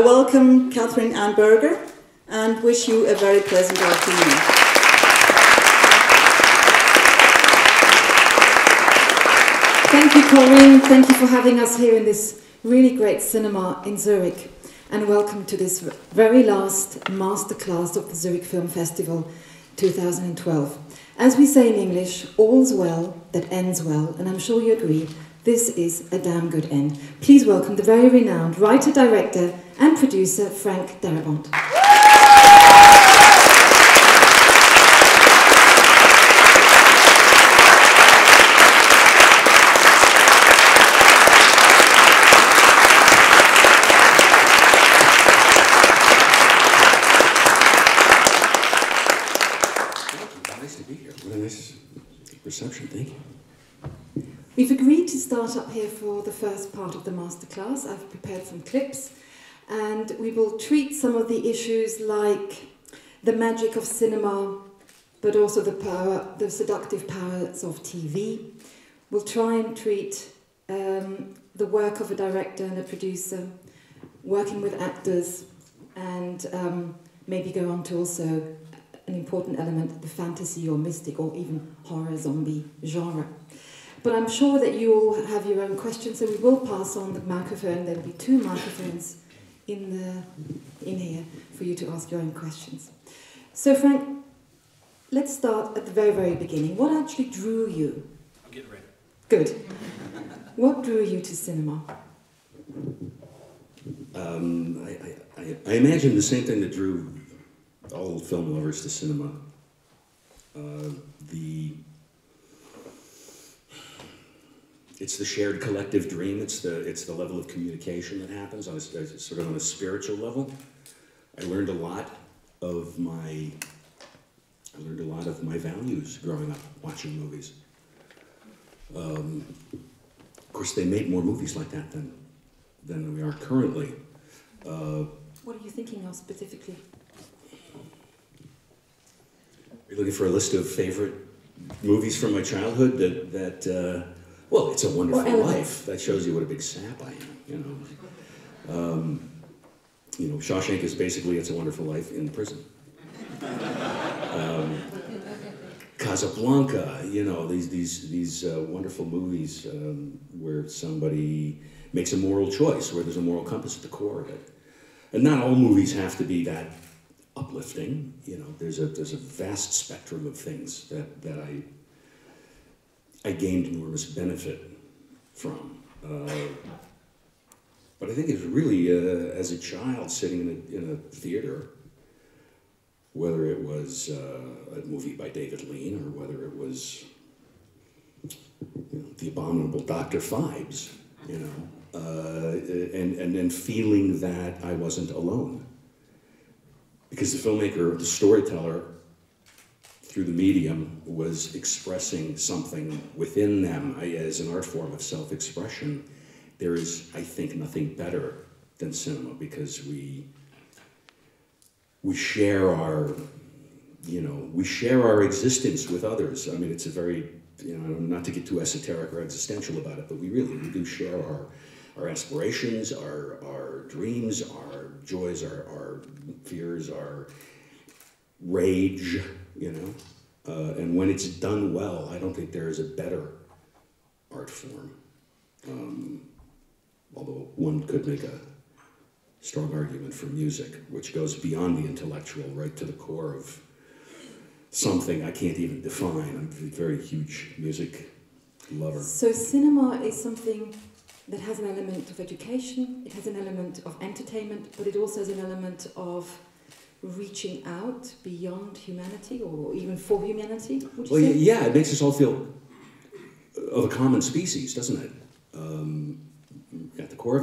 I welcome Catherine Ann Berger and wish you a very pleasant afternoon. Thank you, Corinne. Thank you for having us here in this really great cinema in Zurich. And welcome to this very last Masterclass of the Zurich Film Festival 2012. As we say in English, all's well that ends well, and I'm sure you agree, this is a damn good end. Please welcome the very renowned writer, director, and producer, Frank Darabont. Reception, thank you. We've agreed to start up here for the first part of the masterclass. I've prepared some clips, and we will treat some of the issues like the magic of cinema, but also the seductive powers of TV. We'll try and treat the work of a director and a producer, working with actors, and maybe go on to also an important element, the fantasy or mystic or even horror zombie genre. But I'm sure that you all have your own questions, so we will pass on the microphone. There will be 2 microphones in here for you to ask your own questions. So Frank, let's start at the very, very beginning. What actually drew you? I'm getting ready. Good. What drew you to cinema? I imagine the same thing that drew all film lovers to cinema. It's the shared collective dream. It's the level of communication that happens on sort of on a spiritual level. I learned a lot of my values growing up watching movies. Of course, they made more movies like that than we are currently. What are you thinking of specifically? Are you looking for a list of favorite movies from my childhood well, It's a Wonderful Life. That shows you what a big sap I am, you know. Shawshank is basically It's a Wonderful Life in prison. Casablanca, you know, these wonderful movies where somebody makes a moral choice, where there's a moral compass at the core of it. And not all movies have to be that uplifting, you know. There's a vast spectrum of things that I gained enormous benefit from. But I think it's really as a child sitting in a theater, whether it was a movie by David Lean or whether it was The Abominable Dr. Phibes, you know, and then feeling that I wasn't alone. Because the filmmaker, the storyteller, through the medium, was expressing something within them as an art form of self-expression. There is, I think, nothing better than cinema, because we share our, you know, we share our existence with others. I mean, it's a very, you know, not to get too esoteric or existential about it, but we do share our aspirations, our dreams, our joys, our fears, our rage, you know. And when it's done well, I don't think there is a better art form. Although one could make a strong argument for music, which goes beyond the intellectual, right to the core of something I can't even define. I'm a very huge music lover. So cinema is something that has an element of education, it has an element of entertainment, but it also has an element of reaching out beyond humanity, or even for humanity, would you say? Yeah, it makes us all feel of a common species, doesn't it? At the core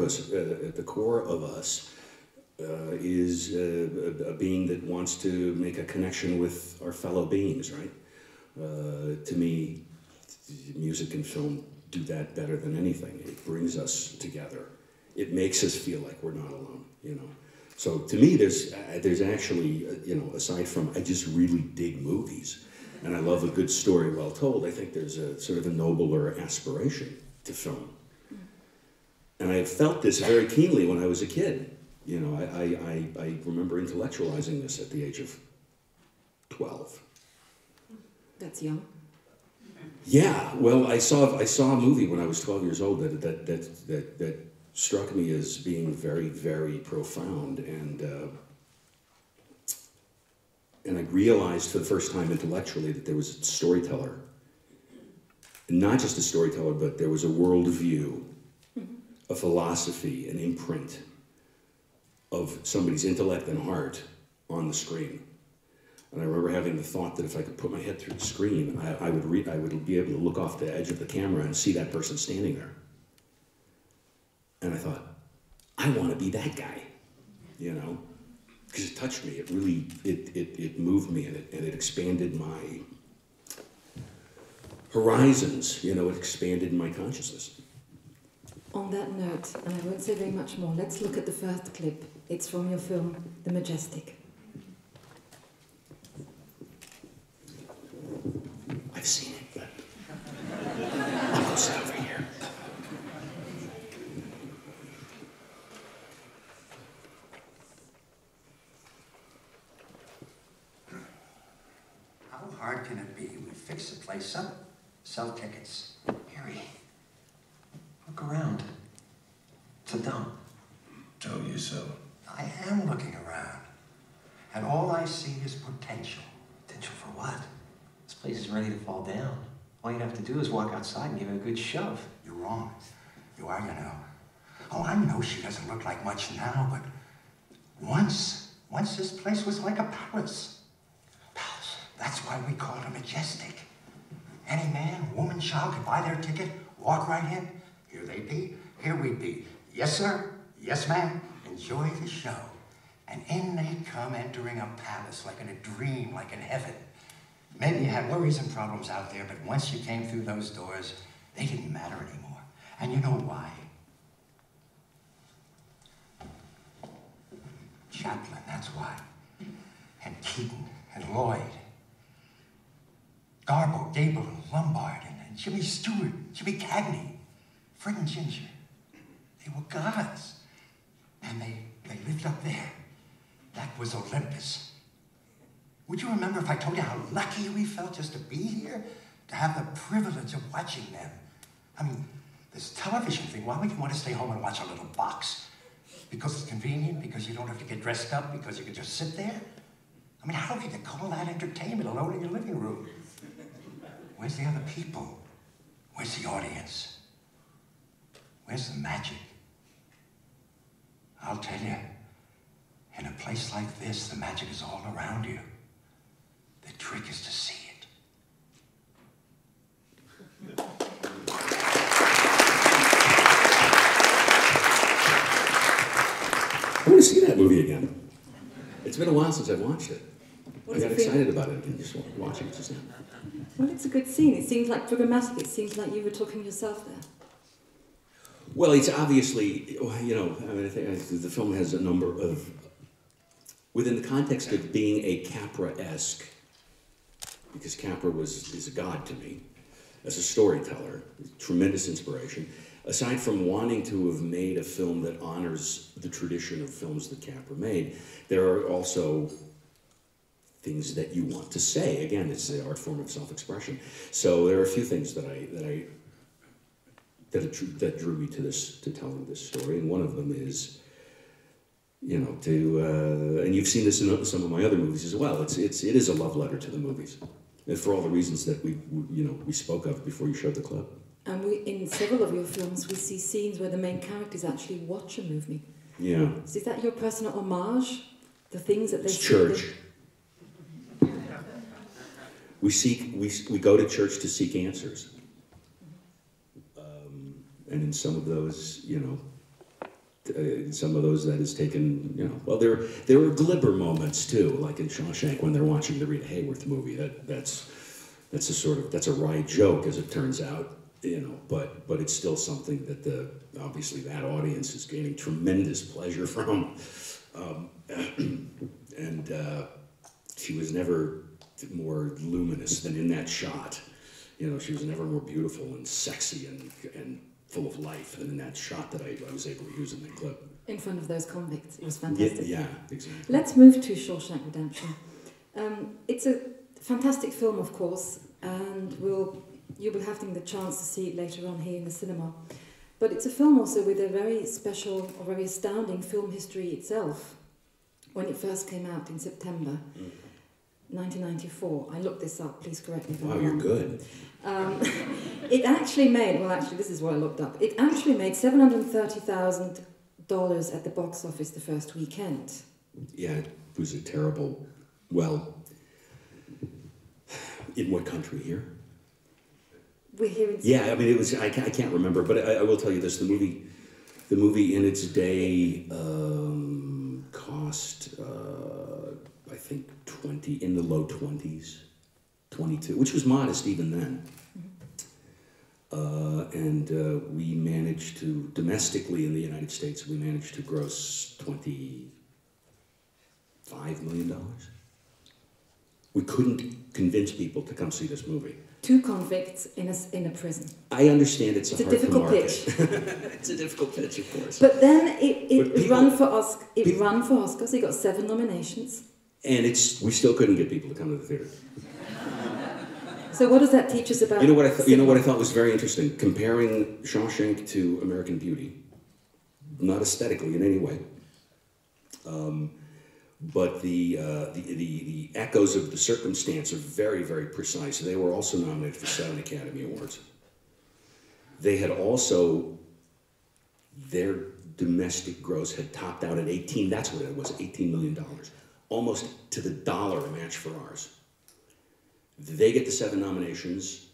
of us, is a being that wants to make a connection with our fellow beings, right? To me, music and film do that better than anything. It brings us together. It makes us feel like we're not alone, you know. So to me, there's actually, you know, aside from I just really dig movies, and I love a good story well told, I think there's a sort of a nobler aspiration to film. And I felt this very keenly when I was a kid. You know, I remember intellectualizing this at the age of 12. That's young. Yeah, well, I saw a movie when I was 12 years old that struck me as being very, very profound, and I realized for the first time intellectually that there was a storyteller, and not just a storyteller, but there was a worldview, a philosophy, an imprint of somebody's intellect and heart on the screen. And I remember having the thought that if I could put my head through the screen, I would be able to look off the edge of the camera and see that person standing there. And I thought, I want to be that guy, you know, because it touched me. It really, it moved me, and it expanded my horizons. You know, it expanded my consciousness. On that note, and I won't say very much more, let's look at the first clip. It's from your film, The Majestic. I've seen it, but I'll go sit over here. How hard can it be? We fix the place up, sell tickets. Harry, look around. It's a dump. Tell you so. I am looking around, and all I see is potential. Potential for what? This place is ready to fall down. All you'd have to do is walk outside and give it a good shove. You're wrong. You are, you know. Oh, I know she doesn't look like much now, but once this place was like a palace. Palace. That's why we call it a majestic. Any man, woman, child could buy their ticket, walk right in. Here they'd be, here we'd be. Yes, sir. Yes, ma'am. Enjoy the show. And in they'd come, entering a palace like in a dream, like in heaven. Maybe you had worries and problems out there, but once you came through those doors, they didn't matter anymore. And you know why? Chaplin, that's why. And Keaton, and Lloyd. Darabont, Gable, and Lombard, and Jimmy Stewart, Jimmy Cagney, Fred and Ginger. They were gods. And they lived up there. That was Olympus. Would you remember if I told you how lucky we felt just to be here? To have the privilege of watching them? I mean, this television thing, why would you want to stay home and watch a little box? Because it's convenient? Because you don't have to get dressed up? Because you can just sit there? I mean, how could you call that entertainment alone in your living room? Where's the other people? Where's the audience? Where's the magic? I'll tell you, in a place like this, the magic is all around you. The trick is to see it. I want to see that movie again. It's been a while since I've watched it. What I does got it feel? excited about it again, just watching it just now. Well, it's a good scene. It seems like programmatic. It seems like you were talking yourself there. Well, it's obviously, you know, I mean, I think the film has a number of, within the context of being a Capra-esque, because Capra is a god to me, as a storyteller, tremendous inspiration. Aside from wanting to have made a film that honors the tradition of films that Capra made, there are also things that you want to say. Again, it's the art form of self-expression. So there are a few things that drew me to telling this story, and one of them is, you know, and you've seen this in some of my other movies as well. It is a love letter to the movies, and for all the reasons that we spoke of before you showed the clip. And in several of your films, we see scenes where the main characters actually watch a movie. Yeah. So is that your personal homage? The things that they It's see church. We go to church to seek answers. And in some of those, you know, some of those that is taken, you know, well, there are glibber moments too, like in Shawshank when they're watching the Rita Hayworth movie. That's a wry joke, as it turns out, you know, but it's still something that obviously that audience is gaining tremendous pleasure from. And she was never more luminous than in that shot. You know, she was never more beautiful and sexy and full of life, and in that shot that I was able to use in that clip. In front of those convicts. It was fantastic. Yeah, exactly. Let's move to Shawshank Redemption. It's a fantastic film, of course, and you'll be having the chance to see it later on here in the cinema. But it's a film also with a very special or very astounding film history itself. When it first came out in September 1994, I looked this up, please correct me if I'm wrong. Wow, you're good. It actually made, well actually this is what I looked up, it actually made $730,000 at the box office the first weekend. Yeah, it was a terrible, well, in what country here? We're here in... Yeah, I mean, it was, I can't remember, but I will tell you this, the movie in its day cost, I think, in the low 20s, 22, which was modest even then. And we managed to, domestically in the United States, we managed to gross $25 million. We couldn't convince people to come see this movie. 2 convicts in a prison. I understand it's a difficult pitch. It's a difficult pitch, of course. But then it ran for Oscars. It got 7 nominations. And we still couldn't get people to come to the theater. So what does that teach us about? You know what I thought was very interesting? Comparing Shawshank to American Beauty, not aesthetically in any way, but the echoes of the circumstance are very, very precise. They were also nominated for 7 Academy Awards. They had also, their domestic gross had topped out at 18, that's what it was, $18 million. Almost to the dollar a match for ours. They get the 7 nominations.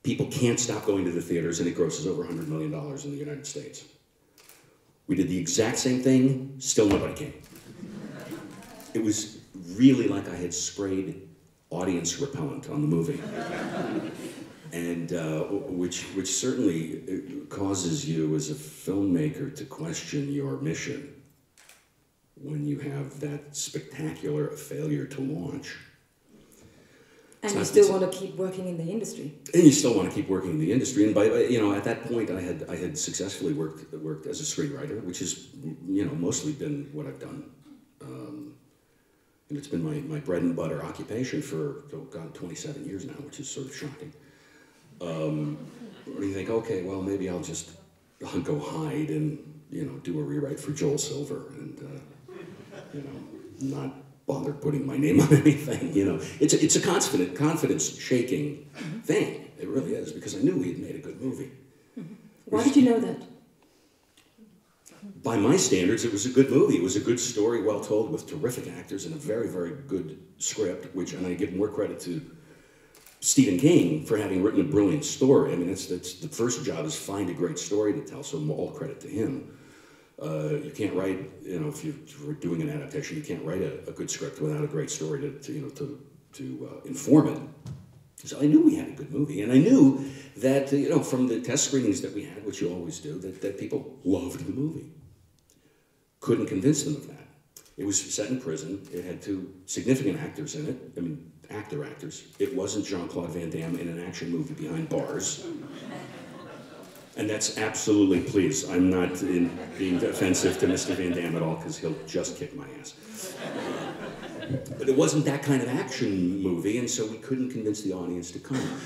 People can't stop going to the theaters, and it grosses over $100 million in the United States. We did the exact same thing, still nobody came. It was really like I had sprayed audience repellent on the movie. And which certainly causes you as a filmmaker to question your mission when you have that spectacular a failure to launch. And you still want to keep working in the industry. And you still want to keep working in the industry. And at that point, I had successfully worked as a screenwriter, which has mostly been what I've done. And it's been my bread and butter occupation for 27 years now, which is sort of shocking. Where you think, okay, well, maybe I'll go hide and do a rewrite for Joel Silver and not bother putting my name on anything. It's a confidence-shaking thing. It really is, because I knew we had made a good movie. Why did you know that? By my standards, it was a good movie. It was a good story, well told, with terrific actors and a very, very good script. And I give more credit to Stephen King for having written a brilliant story. I mean, that's the first job is find a great story to tell. So all credit to him. You can't write, if you're doing an adaptation, you can't write a good script without a great story to inform it. So I knew we had a good movie, and I knew that, from the test screenings that we had, which you always do, that people loved the movie. Couldn't convince them of that. It was set in prison. It had 2 significant actors in it. I mean, actors. It wasn't Jean-Claude Van Damme in an action movie behind bars. And that's absolutely, please, I'm not being offensive to Mr. Van Damme at all, because he'll just kick my ass. But it wasn't that kind of action movie, and so we couldn't convince the audience to come.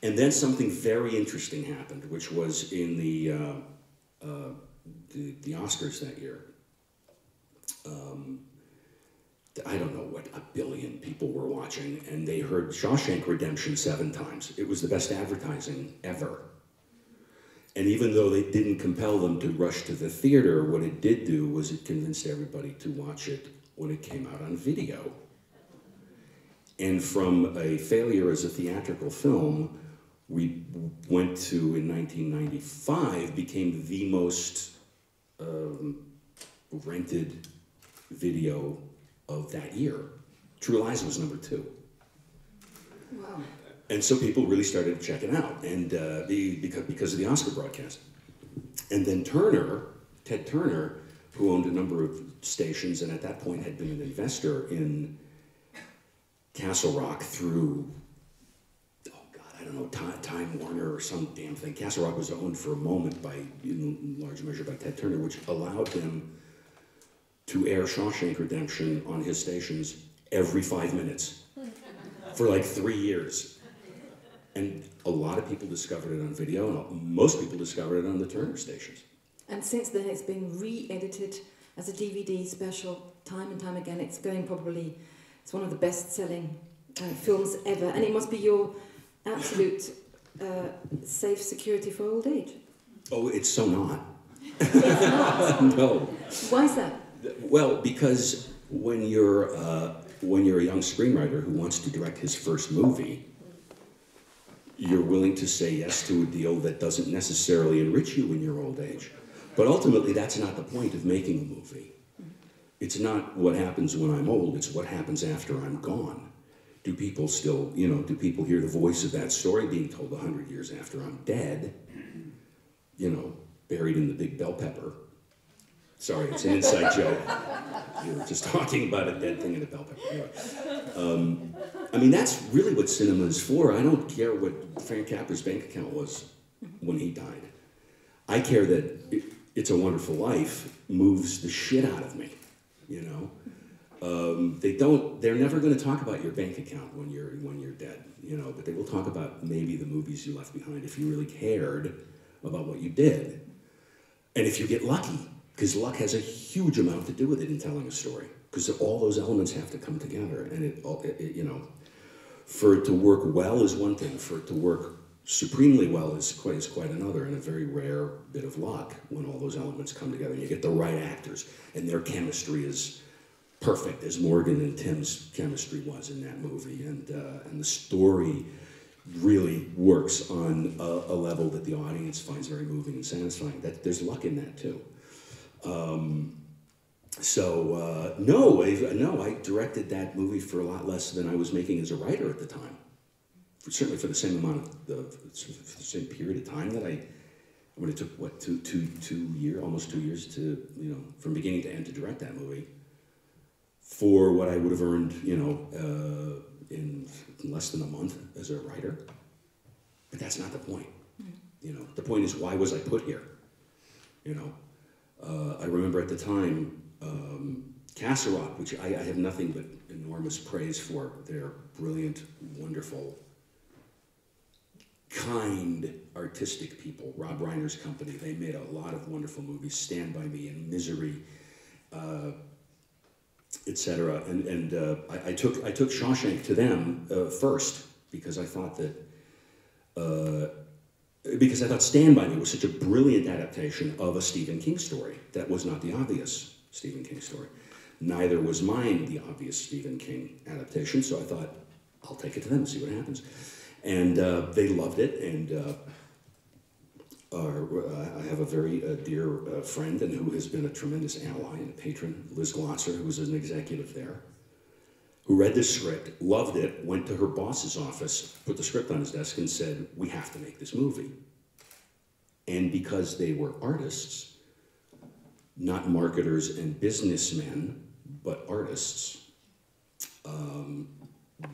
And then something very interesting happened, which was in the Oscars that year. I don't know what, 1 billion people were watching, and they heard Shawshank Redemption 7 times. It was the best advertising ever. And even though they didn't compel them to rush to the theater, what it did do was it convinced everybody to watch it when it came out on video. And from a failure as a theatrical film, we went to, in 1995, became the most rented video of that year. True Lies was number 2. Wow. And so people really started to check it out, and because of the Oscar broadcast. And then Ted Turner, who owned a number of stations and at that point had been an investor in Castle Rock through, oh God, I don't know, Time Warner or some damn thing. Castle Rock was owned for a moment by, in large measure, by Ted Turner, which allowed him to air Shawshank Redemption on his stations every 5 minutes for like 3 years. And a lot of people discovered it on video, and most people discovered it on the Turner stations. And since then it's been re-edited as a DVD special time and time again. It's going probably, it's one of the best-selling films ever, and it must be your absolute safe security for old age. Oh, it's so not. It's not? No. Why is that? Well, because when you're a young screenwriter who wants to direct his first movie, you're willing to say yes to a deal that doesn't necessarily enrich you in your old age. But ultimately, that's not the point of making a movie. It's not what happens when I'm old, it's what happens after I'm gone. Do people still, do people hear the voice of that story being told 100 years after I'm dead? Buried in the big bell pepper. Sorry, it's an inside joke. You were just talking about a dead thing in a bell pepper. Anyway. That's really what cinema is for. I don't care what Frank Capra's bank account was when he died. I care that It's a Wonderful Life moves the shit out of me, They're never going to talk about your bank account when you're dead, but they will talk about maybe the movies you left behind if you really cared about what you did. And if you get lucky, because luck has a huge amount to do with it in telling a story, because all those elements have to come together. And for it to work well is one thing, for it to work supremely well is quite another, and a very rare bit of luck when all those elements come together. You get the right actors, and their chemistry is perfect, as Morgan and Tim's chemistry was in that movie, and the story really works on a level that the audience finds very moving and satisfying. There's luck in that too. I directed that movie for a lot less than I was making as a writer at the time. Certainly for the same amount of the same period of time that it took what 2 years, almost 2 years to from beginning to end to direct that movie. For what I would have earned, in less than a month as a writer. But that's not the point. The point is, why was I put here? I remember at the time, Castle Rock, which I have nothing but enormous praise for. They're brilliant, wonderful, kind, artistic people. Rob Reiner's company. They made a lot of wonderful movies, Stand By Me and Misery, etc. And I took Shawshank to them first because I thought Stand By Me was such a brilliant adaptation of a Stephen King story. That was not the obvious Stephen King story. Neither was mine the obvious Stephen King adaptation, so I thought, I'll take it to them and see what happens. And they loved it, and I have a very dear friend and who has been a tremendous ally and a patron, Liz Glosser, who was an executive there, who read this script, loved it, went to her boss's office, put the script on his desk and said, we have to make this movie. And because they were artists, not marketers and businessmen, but artists,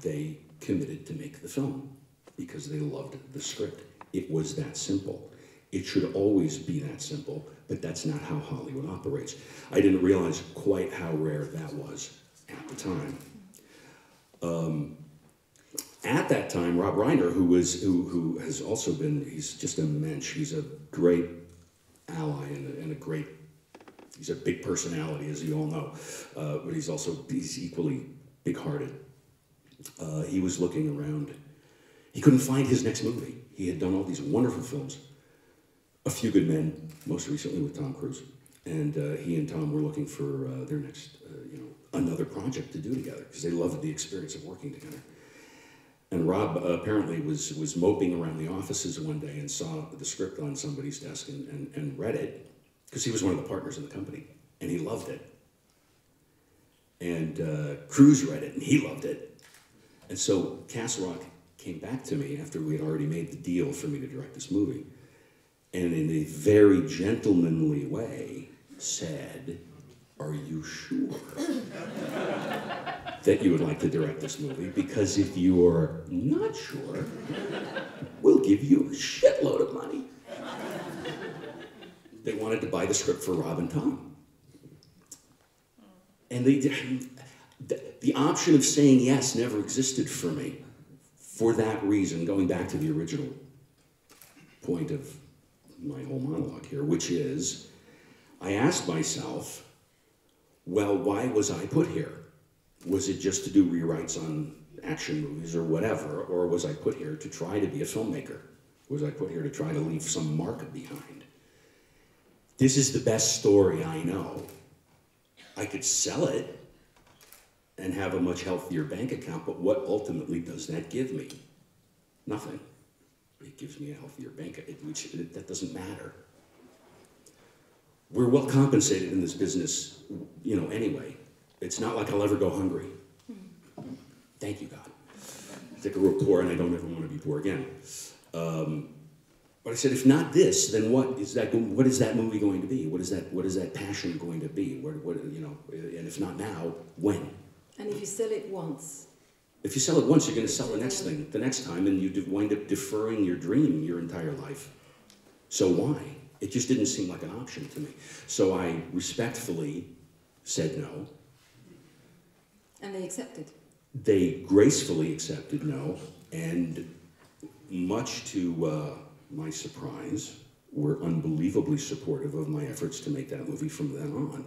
they committed to make the film because they loved the script. It was that simple. It should always be that simple, but that's not how Hollywood operates. I didn't realize quite how rare that was at the time. At that time, Rob Reiner, who has also been, he's just a mensch. He's a great ally and he's a big personality, as you all know, but he's equally big-hearted. He was looking around. He couldn't find his next movie. He had done all these wonderful films. A Few Good Men, most recently with Tom Cruise. And he and Tom were looking for their next, another project to do together, because they loved the experience of working together. And Rob apparently was moping around the offices one day and saw the script on somebody's desk and read it, because he was one of the partners in the company, and he loved it. And Cruise read it, and he loved it. And so Castle Rock came back to me after we had already made the deal for me to direct this movie, and in a very gentlemanly way said, "Are you sure?" that you would like to direct this movie, because if you're not sure, we'll give you a shitload of money. They wanted to buy the script for Rob and Tom. And the option of saying yes never existed for me. For that reason, going back to the original point of my whole monologue here, which is, I asked myself, well, why was I put here? Was it just to do rewrites on action movies or whatever, or was I put here to try to be a filmmaker? Was I put here to try to leave some mark behind? This is the best story I know. I could sell it and have a much healthier bank account, but what ultimately does that give me? Nothing. It gives me a healthier bank account, which that doesn't matter. We're well compensated in this business, you know, anyway. It's not like I'll ever go hungry. Thank you, God. I think we're poor and I don't ever want to be poor again. But I said, if not this, then what is that movie going to be? What is that passion going to be? You know, and if not now, when? And if you sell it once? If you sell it once, you're going to sell the next thing the next time, and you wind up deferring your dream your entire life. So why? It just didn't seem like an option to me. So I respectfully said no. And they accepted? They gracefully accepted no, and much to my surprise, were unbelievably supportive of my efforts to make that movie from then on,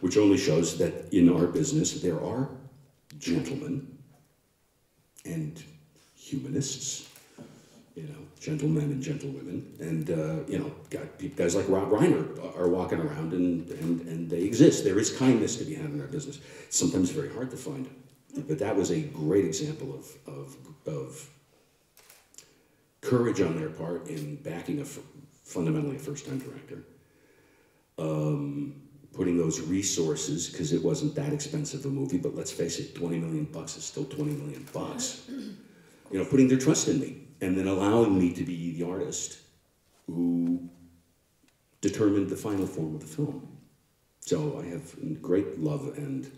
which only shows that in our business there are gentlemen and humanists, you know, gentlemen and gentlewomen, and you know, guys like Rob Reiner are walking around, and they exist. There is kindness to be had in our business. It's sometimes very hard to find, but that was a great example of courage on their part in backing fundamentally a first-time director. Putting those resources, because it wasn't that expensive a movie, but let's face it, $20 million is still $20 million. You know, putting their trust in me, and then allowing me to be the artist who determined the final form of the film. So I have great love and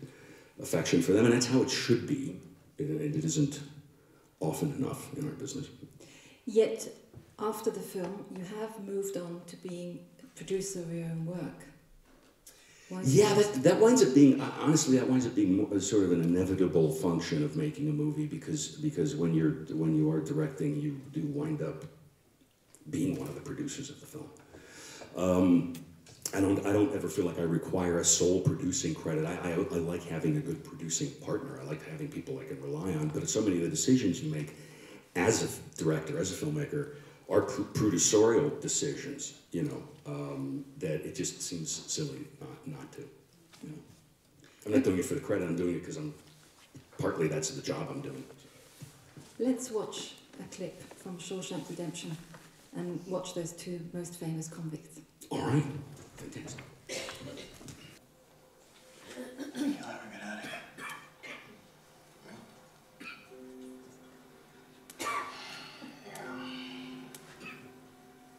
affection for them, and that's how it should be. It isn't often enough in our business. Yet, after the film, you have moved on to being a producer of your own work. Yeah, that winds up being, honestly, that winds up being more, sort of an inevitable function of making a movie, because when you are directing, you do wind up being one of the producers of the film. I don't ever feel like I require a sole producing credit. I like having a good producing partner. I like having people I can rely on, but so many of the decisions you make as a director, as a filmmaker, are producerial decisions, you know, that it just seems silly not to. You know? I'm not doing it for the credit, I'm doing it because partly that's the job I'm doing. Let's watch a clip from Shawshank Redemption and watch those two most famous convicts. All right, fantastic. You'll never get out of here.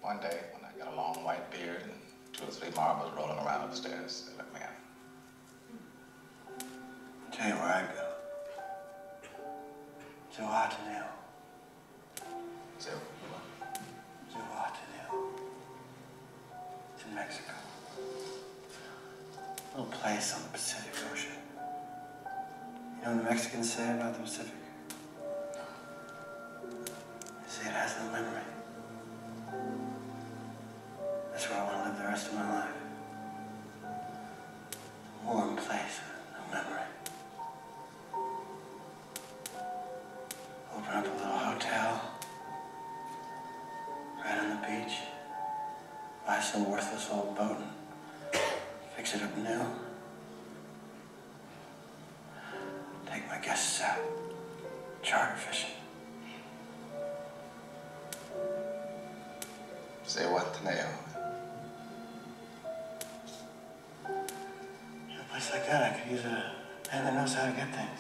One day, when I got a long white beard and 2 or 3 marbles rolling around upstairs, they let me in. I'll tell you where I go. Zihuatanejo. Zihuatanejo. It's in Mexico. A little place on the Pacific Ocean. You know what the Mexicans say about the Pacific? They say it has no memory. That's where I want to live the rest of my life. A warm place with no memory. Open up a little hotel right on the beach. Buy some worthless old boat and fix it up new. Take my guests out charter fishing. Zihuatanejo. In a place like that, I could use a man that knows how to get things.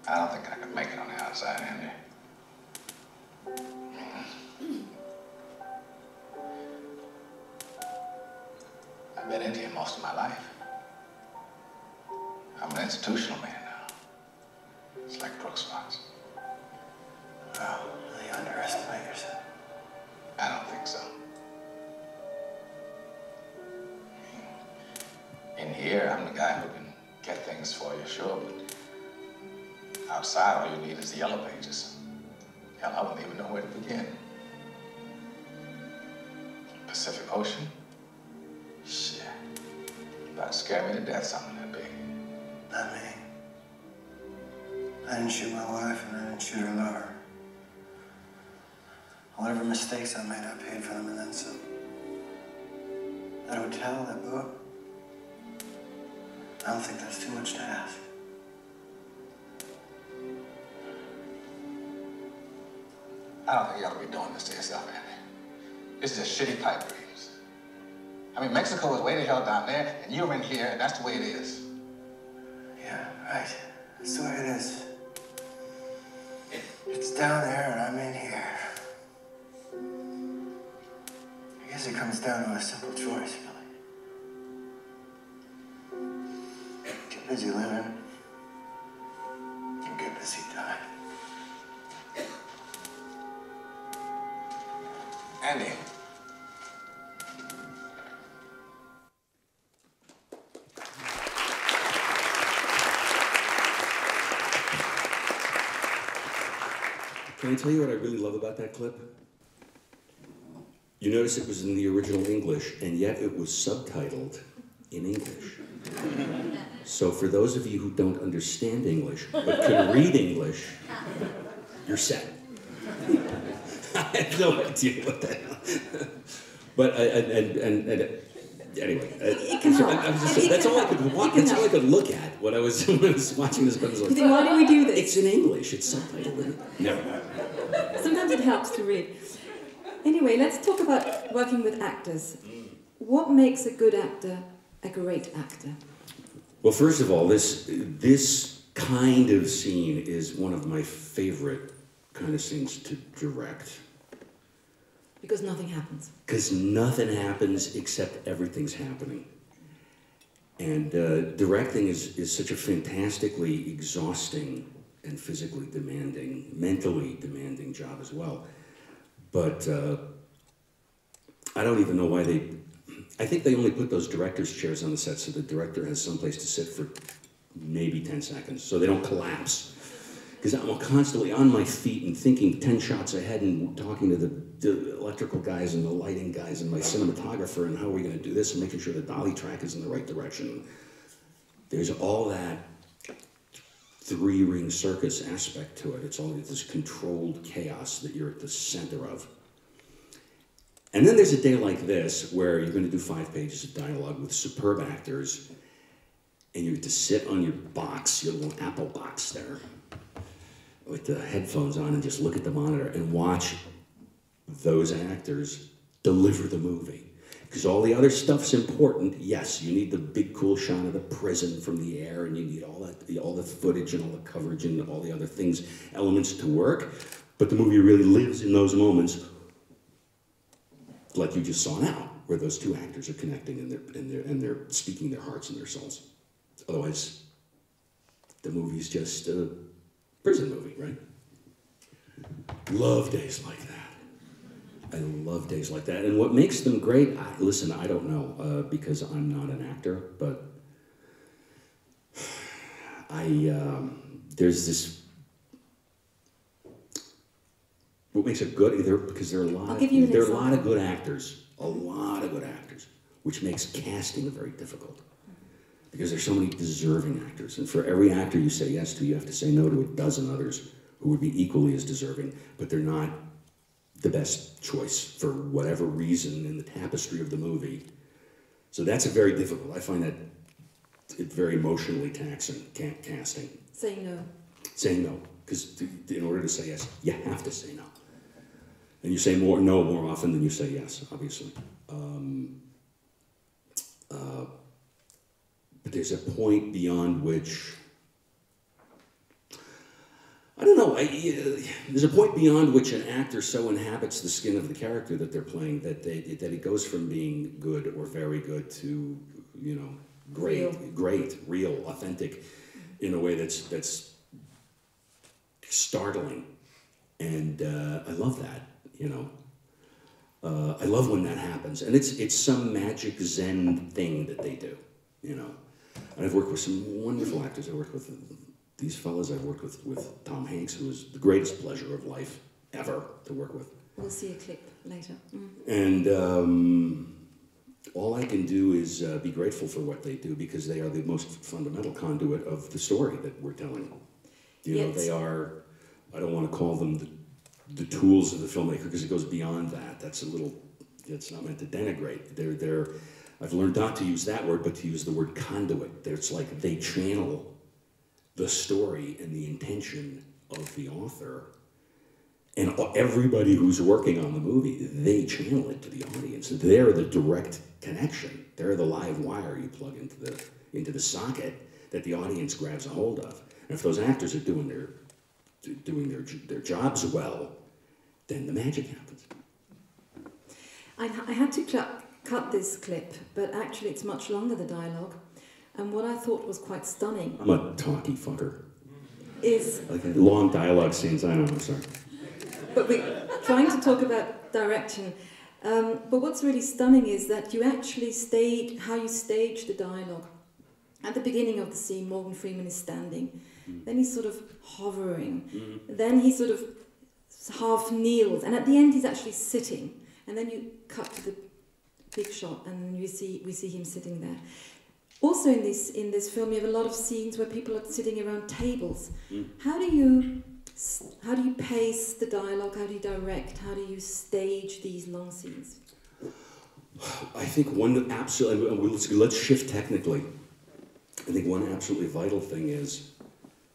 I don't think I could make it on the outside, Andy. most of my life. I'm an institutional man now. It's like Brooks was. Well, you underestimate yourself. I don't think so. In here, I'm the guy who can get things for you, sure, but outside, all you need is the yellow pages. Hell, I wouldn't even know where to begin. Pacific Ocean? Shit. About to scare me to death, something that big. Not me. I didn't shoot my wife and I didn't shoot her lover. Whatever mistakes I made, I paid for them and then some. That hotel, that boat, I don't think that's too much to ask. I don't think you ought to be doing this to yourself, Andy. This is just shitty pipe dreams. I mean, Mexico is way the hell down there, and you're in here, and that's the way it is. Yeah, right. That's the way it is. It's down there and I'm in here. I guess it comes down to a simple choice, really. Get busy living and get busy dying. Andy. Can I tell you what I really love about that clip? You notice it was in the original English, and yet it was subtitled in English. So for those of you who don't understand English, but can read English, you're set. I had no idea what the hell. But, anyway, that's all I could look at when I was watching this. Like, Then why do we do this? It's in English, it's subtitled in No. Sometimes it helps to read. Anyway, let's talk about working with actors. What makes a good actor a great actor? Well, first of all, this kind of scene is one of my favorite kind of scenes to direct. Because nothing happens. Because nothing happens except everything's happening. And directing is such a fantastically exhausting and physically demanding, mentally demanding job as well. But I don't even know why I think they only put those director's chairs on the set so the director has someplace to sit for maybe 10 seconds, so they don't collapse. Because I'm constantly on my feet and thinking 10 shots ahead and talking to the electrical guys and the lighting guys and my cinematographer and how are we going to do this and making sure the dolly track is in the right direction. There's all that three-ring circus aspect to it. It's all this controlled chaos that you're at the center of. And then there's a day like this where you're going to do 5 pages of dialogue with superb actors and you get to sit on your box, your little Apple box there, with the headphones on and just look at the monitor and watch those actors deliver the movie. Because all the other stuff's important. Yes, you need the big cool shot of the prison from the air and you need all the footage and all the coverage and all the other things, elements to work. But the movie really lives in those moments like you just saw now, where those two actors are connecting and they're speaking their hearts and their souls. Otherwise, the movie's just a prison movie, right? Love days like that. I love days like that. And what makes them great, listen, I don't know, because I'm not an actor, but there's this, what makes it good, because there are a lot of good actors, which makes casting very difficult. Because there's so many deserving actors. And for every actor you say yes to, you have to say no to a dozen others who would be equally as deserving, but they're not the best choice for whatever reason in the tapestry of the movie. So that's very difficult. I find that it's very emotionally taxing, casting. Saying no. Saying no. Because in order to say yes, you have to say no. And you say no more often than you say yes, obviously. But there's a point beyond which, I don't know, there's a point beyond which an actor so inhabits the skin of the character that they're playing that it goes from being good or very good to you know, great, real, authentic, in a way that's startling. And I love that, you know. I love when that happens. And it's some magic Zen thing that they do, you know. And I've worked with some wonderful actors. I worked with these fellas. I've worked with Tom Hanks, who was the greatest pleasure of life ever to work with. We'll see a clip later. And all I can do is be grateful for what they do, because they are the most fundamental conduit of the story that we're telling. You know, they are, I don't want to call them the tools of the filmmaker, because it goes beyond that. That's a little, it's not meant to denigrate. They're I've learned not to use that word, but to use the word conduit. It's like they channel the story and the intention of the author. And everybody who's working on the movie, they channel it to the audience. They're the direct connection. They're the live wire you plug into the socket that the audience grabs a hold of. And if those actors are doing their jobs well, then the magic happens. I had to cut this clip, but actually it's much longer, the dialogue. And what I thought was quite stunning... I'm a talky fucker. ...is... Like long dialogue scenes, I know, I'm sorry. But we're trying to talk about direction. But what's really stunning is that you actually how you stage the dialogue. At the beginning of the scene, Morgan Freeman is standing. Then he's sort of hovering. Then he sort of half kneels. And at the end, he's actually sitting. And then you cut to the big shot, and we see him sitting there. Also in this film, you have a lot of scenes where people are sitting around tables. How do you pace the dialogue? How do you direct? How do you stage these long scenes? I think one absolutely, let's shift technically. I think one absolutely vital thing is,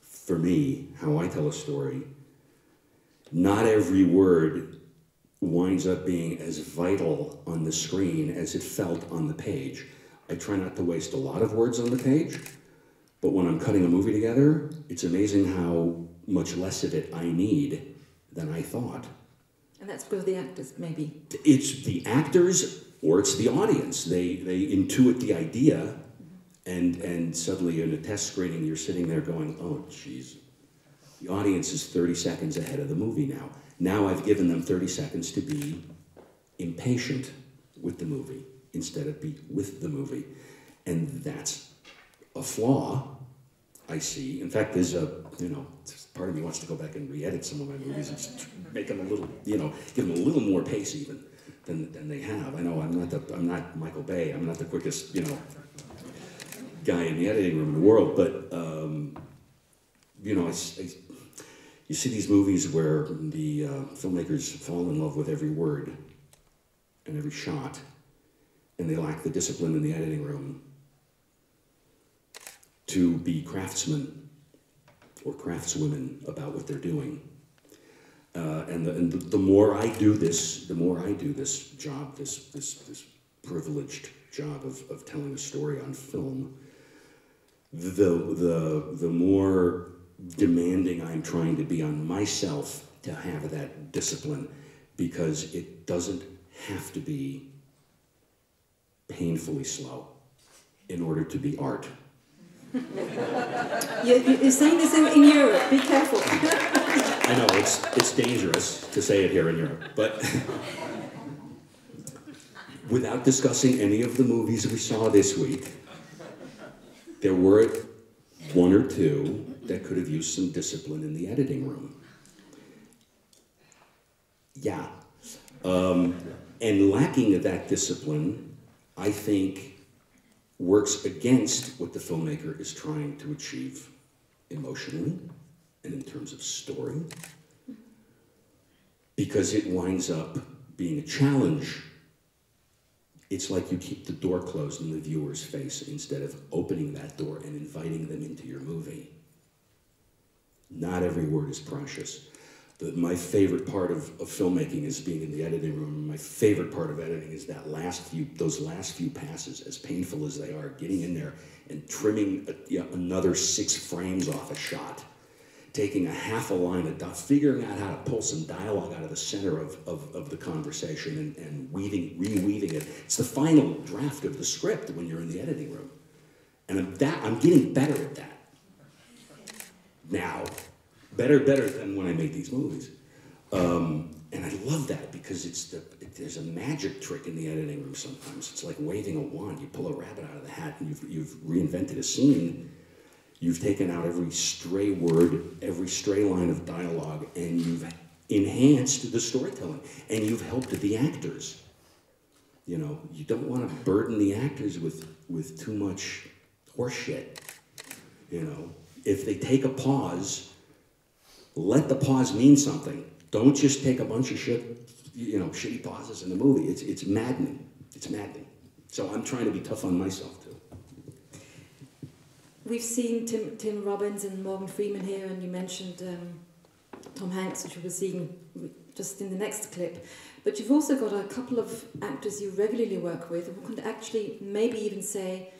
for me, how I tell a story, not every word winds up being as vital on the screen as it felt on the page. I try not to waste a lot of words on the page, but when I'm cutting a movie together, it's amazing how much less of it I need than I thought. And that's because the actors, maybe. It's the actors, or it's the audience. They intuit the idea, and suddenly in a test screening, you're sitting there going, oh, geez, the audience is 30 seconds ahead of the movie now. Now I've given them 30 seconds to be impatient with the movie instead of be with the movie. And that's a flaw I see. In fact, there's part of me wants to go back and re-edit some of my movies and just make them a little, give them a little more pace even than they have. I know I'm not Michael Bay. I'm not the quickest, guy in the editing room in the world, but you see these movies where the filmmakers fall in love with every word and every shot, and they lack the discipline in the editing room to be craftsmen or craftswomen about what they're doing. And the more I do this job, this privileged job of telling a story on film, the more demanding I'm trying to be on myself to have that discipline, because it doesn't have to be painfully slow in order to be art. You're saying this in Europe, be careful. I know, it's dangerous to say it here in Europe, but without discussing any of the movies we saw this week, there were one or two that could have used some discipline in the editing room. Yeah. And lacking of that discipline, I think, works against what the filmmaker is trying to achieve emotionally and in terms of story, because it winds up being a challenge. It's like you keep the door closed in the viewer's face instead of opening that door and inviting them into your movie. Not every word is precious. My favorite part of filmmaking is being in the editing room. My favorite part of editing is those last few passes, as painful as they are, getting in there and trimming another 6 frames off a shot. taking a half a line of figuring out how to pull some dialogue out of the center of the conversation and reweaving it. It's the final draft of the script when you're in the editing room. And I'm getting better at that now. Better than when I made these movies. And I love that because there's a magic trick in the editing room sometimes. It's like waving a wand. You pull a rabbit out of the hat and you've reinvented a scene. You've taken out every stray word, every stray line of dialogue, and you've enhanced the storytelling. And you've helped the actors. You know, you don't want to burden the actors with too much horseshit. You know, if they take a pause, let the pause mean something. Don't just take a bunch of shitty pauses in the movie. It's maddening. It's maddening. So I'm trying to be tough on myself too. We've seen Tim Robbins and Morgan Freeman here, and you mentioned Tom Hanks, which we were seeing just in the next clip. But you've also got a couple of actors you regularly work with, and we could actually maybe even say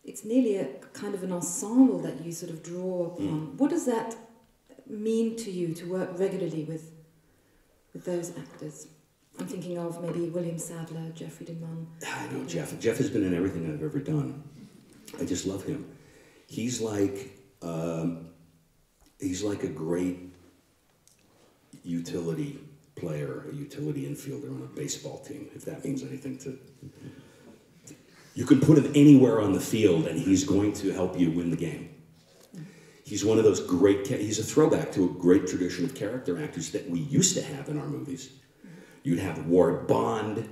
it's nearly a kind of an ensemble that you sort of draw upon. What does that mean to you to work regularly with those actors? I'm thinking of maybe William Sadler, Jeffrey DeMunn. I know Jeff. Jeff has been in everything I've ever done. I just love him. He's like a great utility player, a utility infielder on a baseball team, if that means anything to... You can put him anywhere on the field and he's going to help you win the game. He's one of those he's a throwback to a great tradition of character actors that we used to have in our movies. You'd have Ward Bond,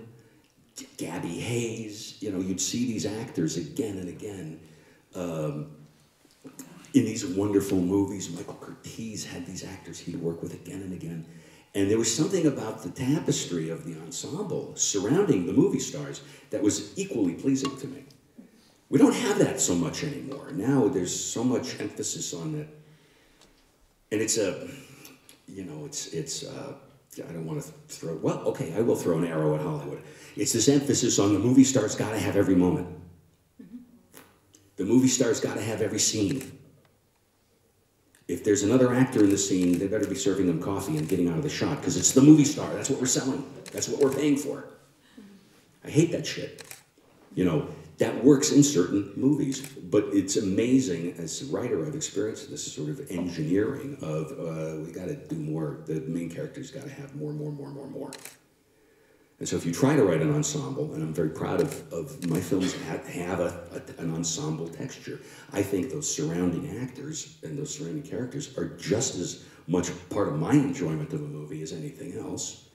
Gabby Hayes, you'd see these actors again and again in these wonderful movies. Michael Curtiz had these actors he'd work with again and again. And there was something about the tapestry of the ensemble surrounding the movie stars that was equally pleasing to me. We don't have that so much anymore. Now there's so much emphasis on it. And it's I don't want to throw, well, okay, I will throw an arrow at Hollywood. It's this emphasis on the movie star's got to have every moment. The movie star's got to have every scene. If there's another actor in the scene, they better be serving them coffee and getting out of the shot, because it's the movie star. That's what we're selling. That's what we're paying for. I hate that shit. That works in certain movies, but it's amazing. As a writer, I've experienced this sort of engineering of we got to do more. The main character's got to have more. And so if you try to write an ensemble, and I'm very proud of my films have an ensemble texture, I think those surrounding actors and those surrounding characters are just as much part of my enjoyment of a movie as anything else.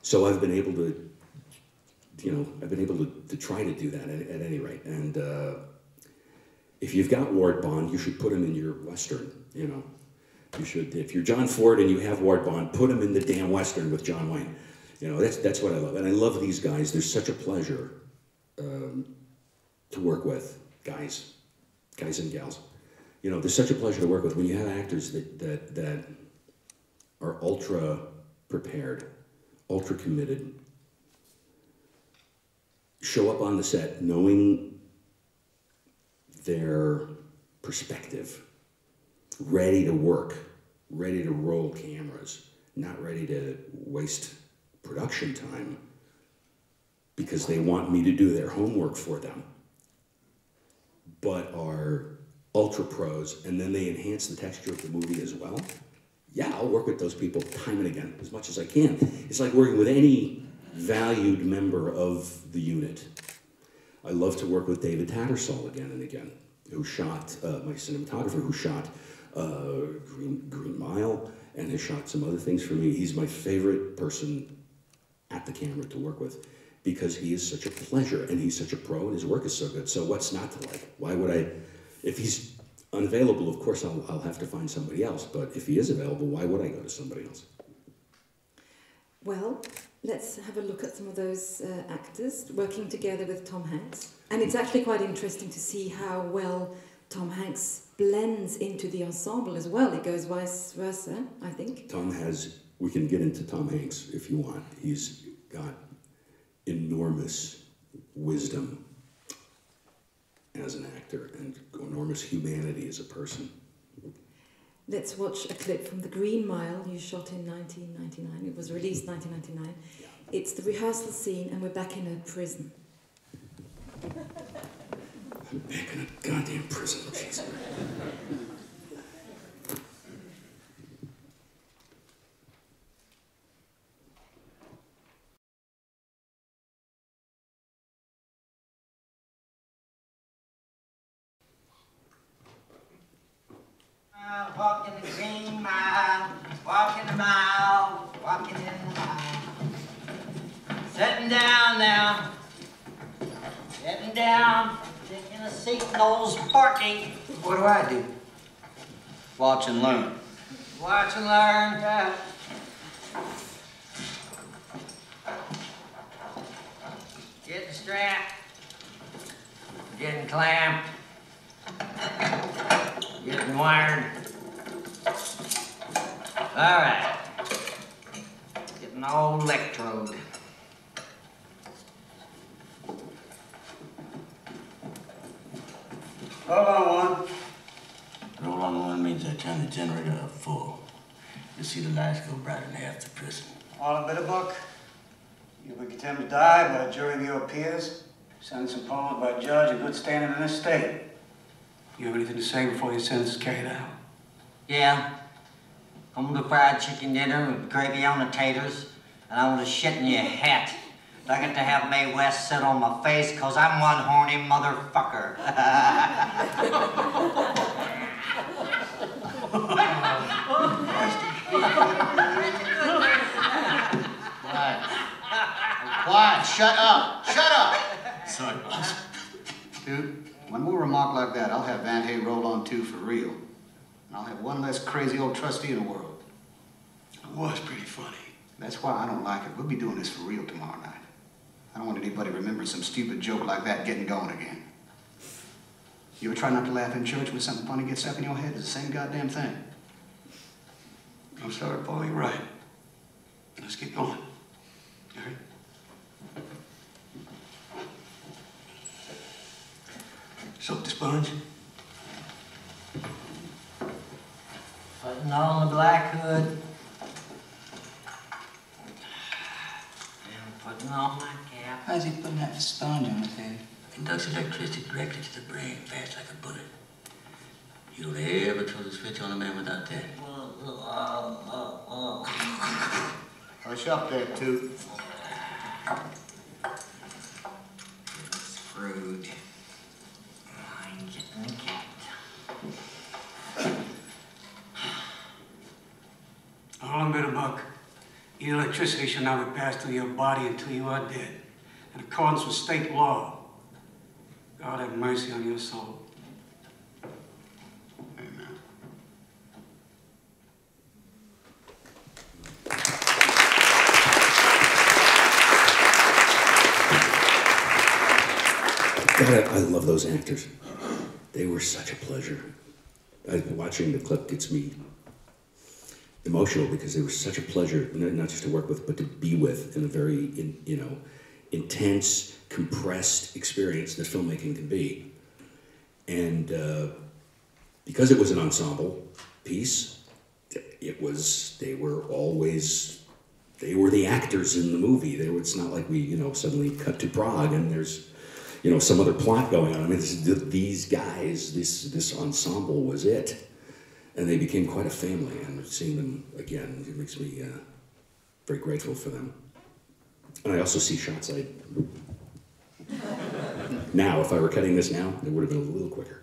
So I've been able to, to try to do that at any rate. And if you've got Ward Bond, you should put him in your Western, You should, if you're John Ford and you have Ward Bond, put him in the damn Western with John Wayne. That's what I love. And I love these guys. They're such a pleasure to work with, guys and gals. They're such a pleasure to work with when you have actors that are ultra prepared, ultra committed, show up on the set knowing their perspective, ready to work, ready to roll cameras, not ready to waste production time because they want me to do their homework for them, but are ultra pros, and then they enhance the texture of the movie as well. Yeah, I'll work with those people time and again, as much as I can. It's like working with any valued member of the unit. I love to work with David Tattersall again and again, who shot, my cinematographer, who shot Green Mile, and has shot some other things for me. He's my favorite person at the camera to work with because he is such a pleasure and he's such a pro and his work is so good. So what's not to like? Why would I, if he's unavailable, of course I'll have to find somebody else, but if he is available, why would I go to somebody else? Well, let's have a look at some of those actors working together with Tom Hanks. And it's actually quite interesting to see how well Tom Hanks blends into the ensemble as well. It goes vice versa, I think. We can get into Tom Hanks if you want. He's got enormous wisdom as an actor and enormous humanity as a person. let's watch a clip from The Green Mile, you shot in 1999. It was released 1999. It's the rehearsal scene, and we're back in a prison. I'm back in a goddamn prison, Jesus. Walking the green mile, walking the mile, walking in the mile. Sitting down now, sitting down, taking a seat, nose barking. What do I do? Watch and learn. Watch and learn. Yeah. Getting strapped, getting clamped, getting wired. All right. Getting old electrode. Roll on one. Roll on one means I turn the generator up full. You'll see the lights go bright in half the prison. All a bit of book. You were condemned to die by a jury of your peers. Sentence imposed by a judge in good standing in this state. You have anything to say before your sentence is carried out? Yeah. I want a fried chicken dinner with gravy on the taters, and I want a shit in your hat. I get to have Mae West sit on my face, cause I'm one horny motherfucker. Quiet, shut up, shut up! Sorry, boss. Dude, one more remark like that, I'll have Van Hay roll on too for real. And I'll have one less crazy old trustee in the world. It was pretty funny. That's why I don't like it. We'll be doing this for real tomorrow night. I don't want anybody remembering some stupid joke like that getting going again. You ever try not to laugh in church when something funny gets stuck in your head? It's the same goddamn thing. I'm sorry, Paul, you're right. Let's get going. All right? Soak the sponge. Putting on the black hood. And putting on my cap. How's he putting that sponge on his head? Conducts electricity directly to the brain, fast like a bullet. You don't ever throw the switch on a man without that. Hush up there, Toot. Screwed. I'm getting kicked. All a bit of buck. Your electricity shall not be passed through your body until you are dead, in accordance with state law. God have mercy on your soul. Amen. God, I love those actors. They were such a pleasure. Watching the clip gets me emotional because they were such a pleasure, not just to work with, but to be with in a very, intense, compressed experience that filmmaking can be. And because it was an ensemble piece, they were the actors in the movie. It's not like we, suddenly cut to Prague and there's, some other plot going on. I mean, these guys, this ensemble was it. And they became quite a family, and seeing them again, it makes me very grateful for them. And I also see shots now, if I were cutting this now, it would have been a little quicker.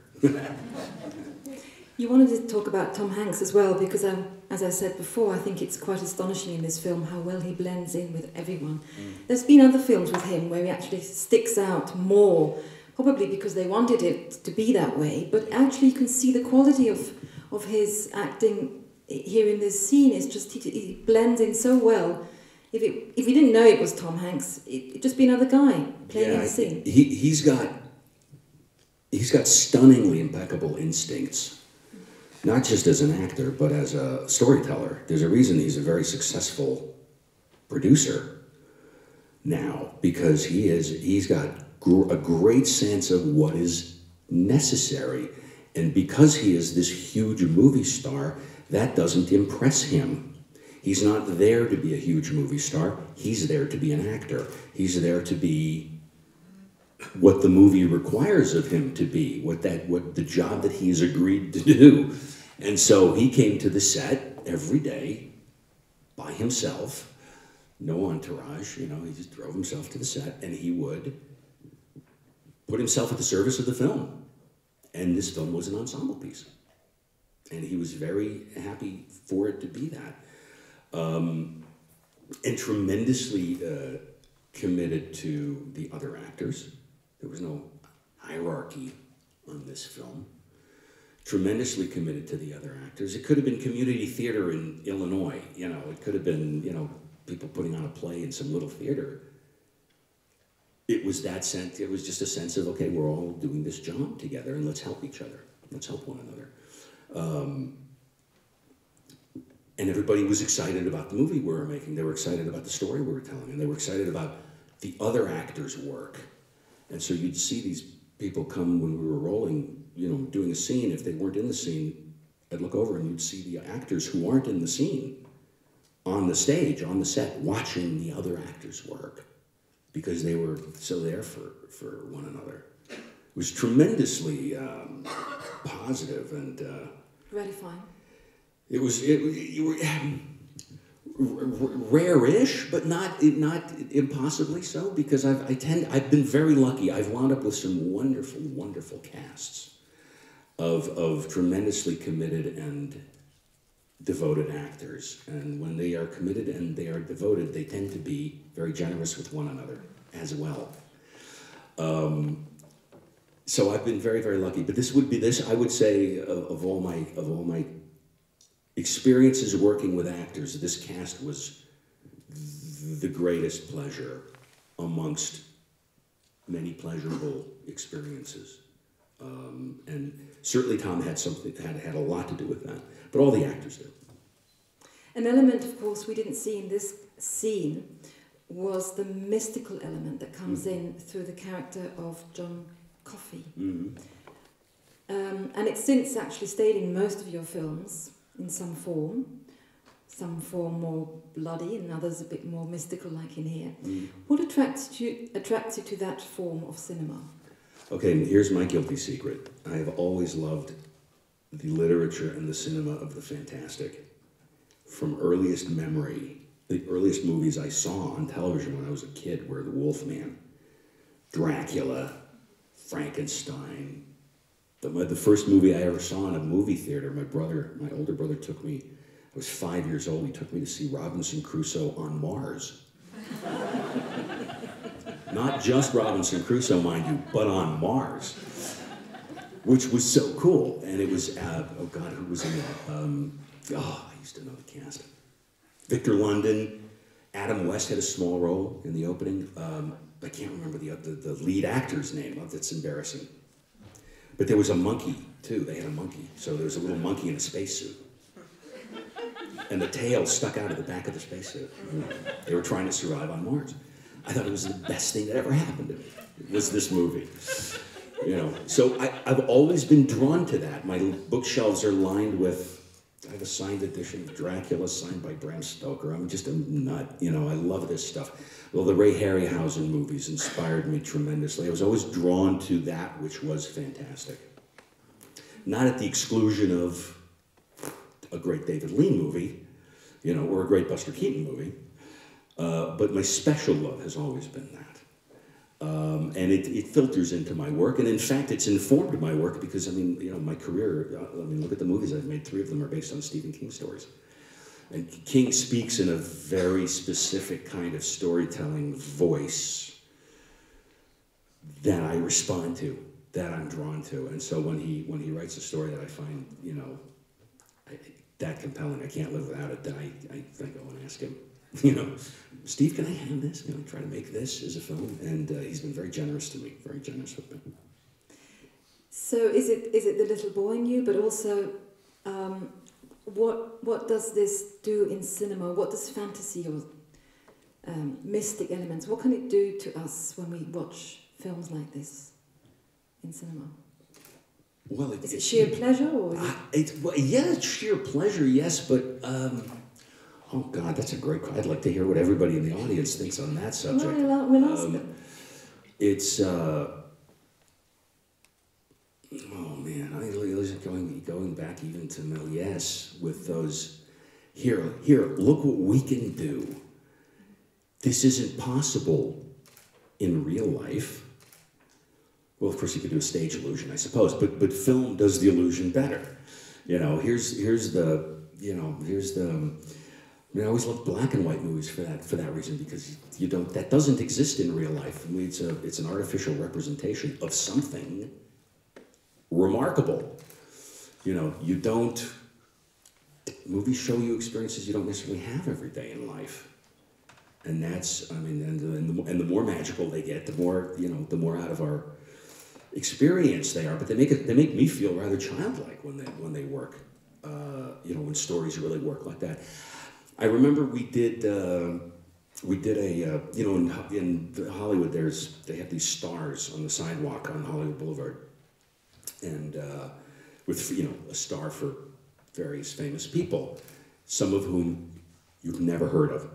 You wanted to talk about Tom Hanks as well, because as I said before, I think it's quite astonishing in this film how well he blends in with everyone. There's been other films with him where he actually sticks out more, probably because they wanted it to be that way, but actually you can see the quality of his acting here in this scene. Is just he blends in so well. If you didn't know it was Tom Hanks, it'd just be another guy playing in the scene. He's got stunningly impeccable instincts, not just as an actor, but as a storyteller. There's a reason he's a very successful producer now, because he's got a great sense of what is necessary And because he is this huge movie star, that doesn't impress him. He's not there to be a huge movie star. He's there to be an actor. He's there to be what the movie requires of him to be, what the job that he's agreed to do. And so he came to the set every day by himself, no entourage, you know, he just drove himself to the set, and he would put himself at the service of the film. And this film was an ensemble piece. And he was very happy for it to be that. And tremendously committed to the other actors. There was no hierarchy on this film. Tremendously committed to the other actors. It could have been community theater in Illinois, you know, it could have been, you know, people putting on a play in some little theater. It was that sense, it was just a sense of, okay, we're all doing this job together and let's help each other. Let's help one another. And everybody was excited about the movie we were making. They were excited about the story we were telling, and they were excited about the other actors' work. And so you'd see these people come when we were rolling, you know, doing a scene. If they weren't in the scene, I'd look over and you'd see the actors who aren't in the scene on the stage, on the set, watching the other actors' work because they were so there for one another. It was tremendously positive and gratifying. It was rare-ish, but not impossibly so, because I've been very lucky. I've wound up with some wonderful, wonderful casts of tremendously committed and devoted actors. And when they are committed and they are devoted, they tend to be very generous with one another as well. So I've been very, very lucky. But this would be I would say, of all my experiences working with actors, this cast was the greatest pleasure amongst many pleasurable experiences. And certainly Tom had a lot to do with that, but all the actors did. An element, of course, we didn't see in this scene was the mystical element that comes in through the character of John Coffey. Mm-hmm. And it's since actually stayed in most of your films in some form more bloody and others a bit more mystical, like in here. What attracts you to that form of cinema? Okay, here's my guilty secret. I have always loved the literature and the cinema of the fantastic. From earliest memory, the earliest movies I saw on television when I was a kid were The Wolfman, Dracula, Frankenstein. The first movie I ever saw in a movie theater, my older brother took me, I was 5 years old, he took me to see Robinson Crusoe on Mars. Not just Robinson Crusoe, mind you, but on Mars, which was so cool. And it was, oh God, who was in that? I used to know the cast. Victor London, Adam West had a small role in the opening. I can't remember the lead actor's name. That's embarrassing. But there was a monkey, too. They had a monkey. So there was a little monkey in a spacesuit. And the tail stuck out of the back of the spacesuit. They were trying to survive on Mars. I thought it was the best thing that ever happened to me. It was this movie. You know, so I've always been drawn to that. My bookshelves are lined with, I have a signed edition of Dracula signed by Bram Stoker. I'm just a nut, you know, I love this stuff. Well, the Ray Harryhausen movies inspired me tremendously. I was always drawn to that which was fantastic. Not at the exclusion of a great David Lean movie, you know, or a great Buster Keaton movie, but my special love has always been that. And it filters into my work, and in fact, it's informed my work because, I mean, you know, my career, I mean, look at the movies I've made. 3 of them are based on Stephen King stories. And King speaks in a very specific kind of storytelling voice that I respond to, that I'm drawn to. And so when he writes a story that I find, you know, that compelling, I can't live without it, then I go and ask him, you know, Steve, can I have this? Can I try to make this as a film? And he's been very generous to me, very generous with me. So is it the little boy in you, but also what does this do in cinema? What does fantasy or mystic elements, what can it do to us when we watch films like this in cinema? Well, is it sheer pleasure, or is it... yeah, it's sheer pleasure, yes, but oh God, that's a great. I'd like to hear what everybody in the audience thinks on that subject. We'll ask them. It's oh man, I mean, going back even to Méliès with those. Here, look what we can do. This isn't possible in real life. Well, of course, you could do a stage illusion, I suppose, but film does the illusion better. You know, here's the. I mean, I always love black and white movies for that reason, because that doesn't exist in real life. I mean, it's an artificial representation of something remarkable. You know, movies show you experiences you don't necessarily have every day in life. And that's, I mean, and the more magical they get, the more out of our experience they are. But they make me feel rather childlike when they work. When stories really work like that. I remember we did a in Hollywood they have these stars on the sidewalk on Hollywood Boulevard, and with a star for various famous people, some of whom you've never heard of,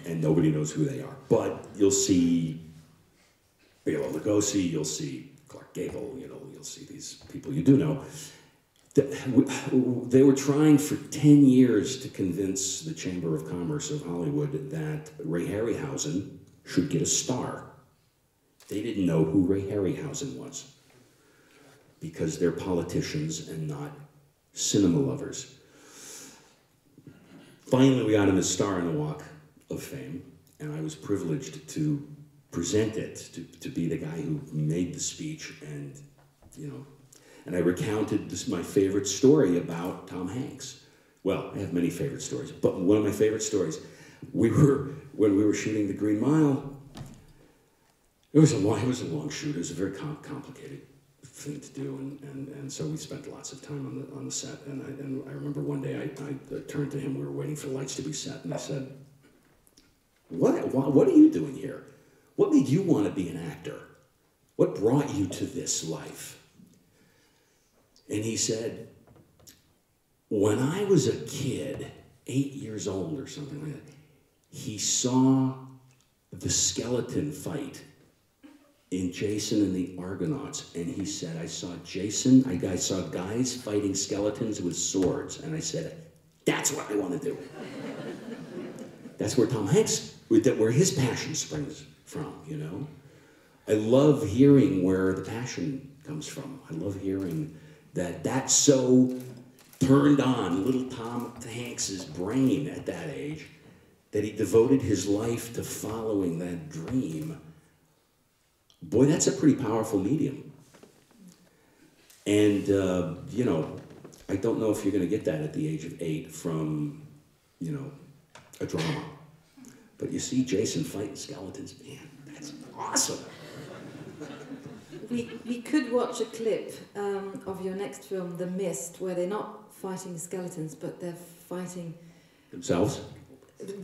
and nobody knows who they are. But you'll see Bela Lugosi, you'll see Clark Gable, you'll see these people you do know. They were trying for 10 years to convince the Chamber of Commerce of Hollywood that Ray Harryhausen should get a star. They didn't know who Ray Harryhausen was, because they're politicians and not cinema lovers. Finally, we got him a star in the Walk of Fame, and I was privileged to present it, to be the guy who made the speech, and and I recounted my favorite story about Tom Hanks. Well, I have many favorite stories, but one of my favorite stories, when we were shooting The Green Mile, it was a long shoot. It was a very complicated thing to do, and so we spent lots of time on the set. And I remember one day I turned to him. We were waiting for the lights to be set, and I said, "What are you doing here? What made you want to be an actor? What brought you to this life?" And he said, when I was a kid, 8 years old or something like that, he saw the skeleton fight in Jason and the Argonauts. And he said, I saw guys fighting skeletons with swords. And I said, that's what I want to do. That's where Tom Hanks, where his passion springs from, I love hearing where the passion comes from. I love hearing that so turned on little Tom Hanks's brain at that age that he devoted his life to following that dream. Boy, that's a pretty powerful medium. And, I don't know if you're going to get that at the age of 8 from, a drama. But you see Jason fighting skeletons, man, that's awesome. We could watch a clip of your next film, The Mist, where they're not fighting skeletons, but they're fighting themselves in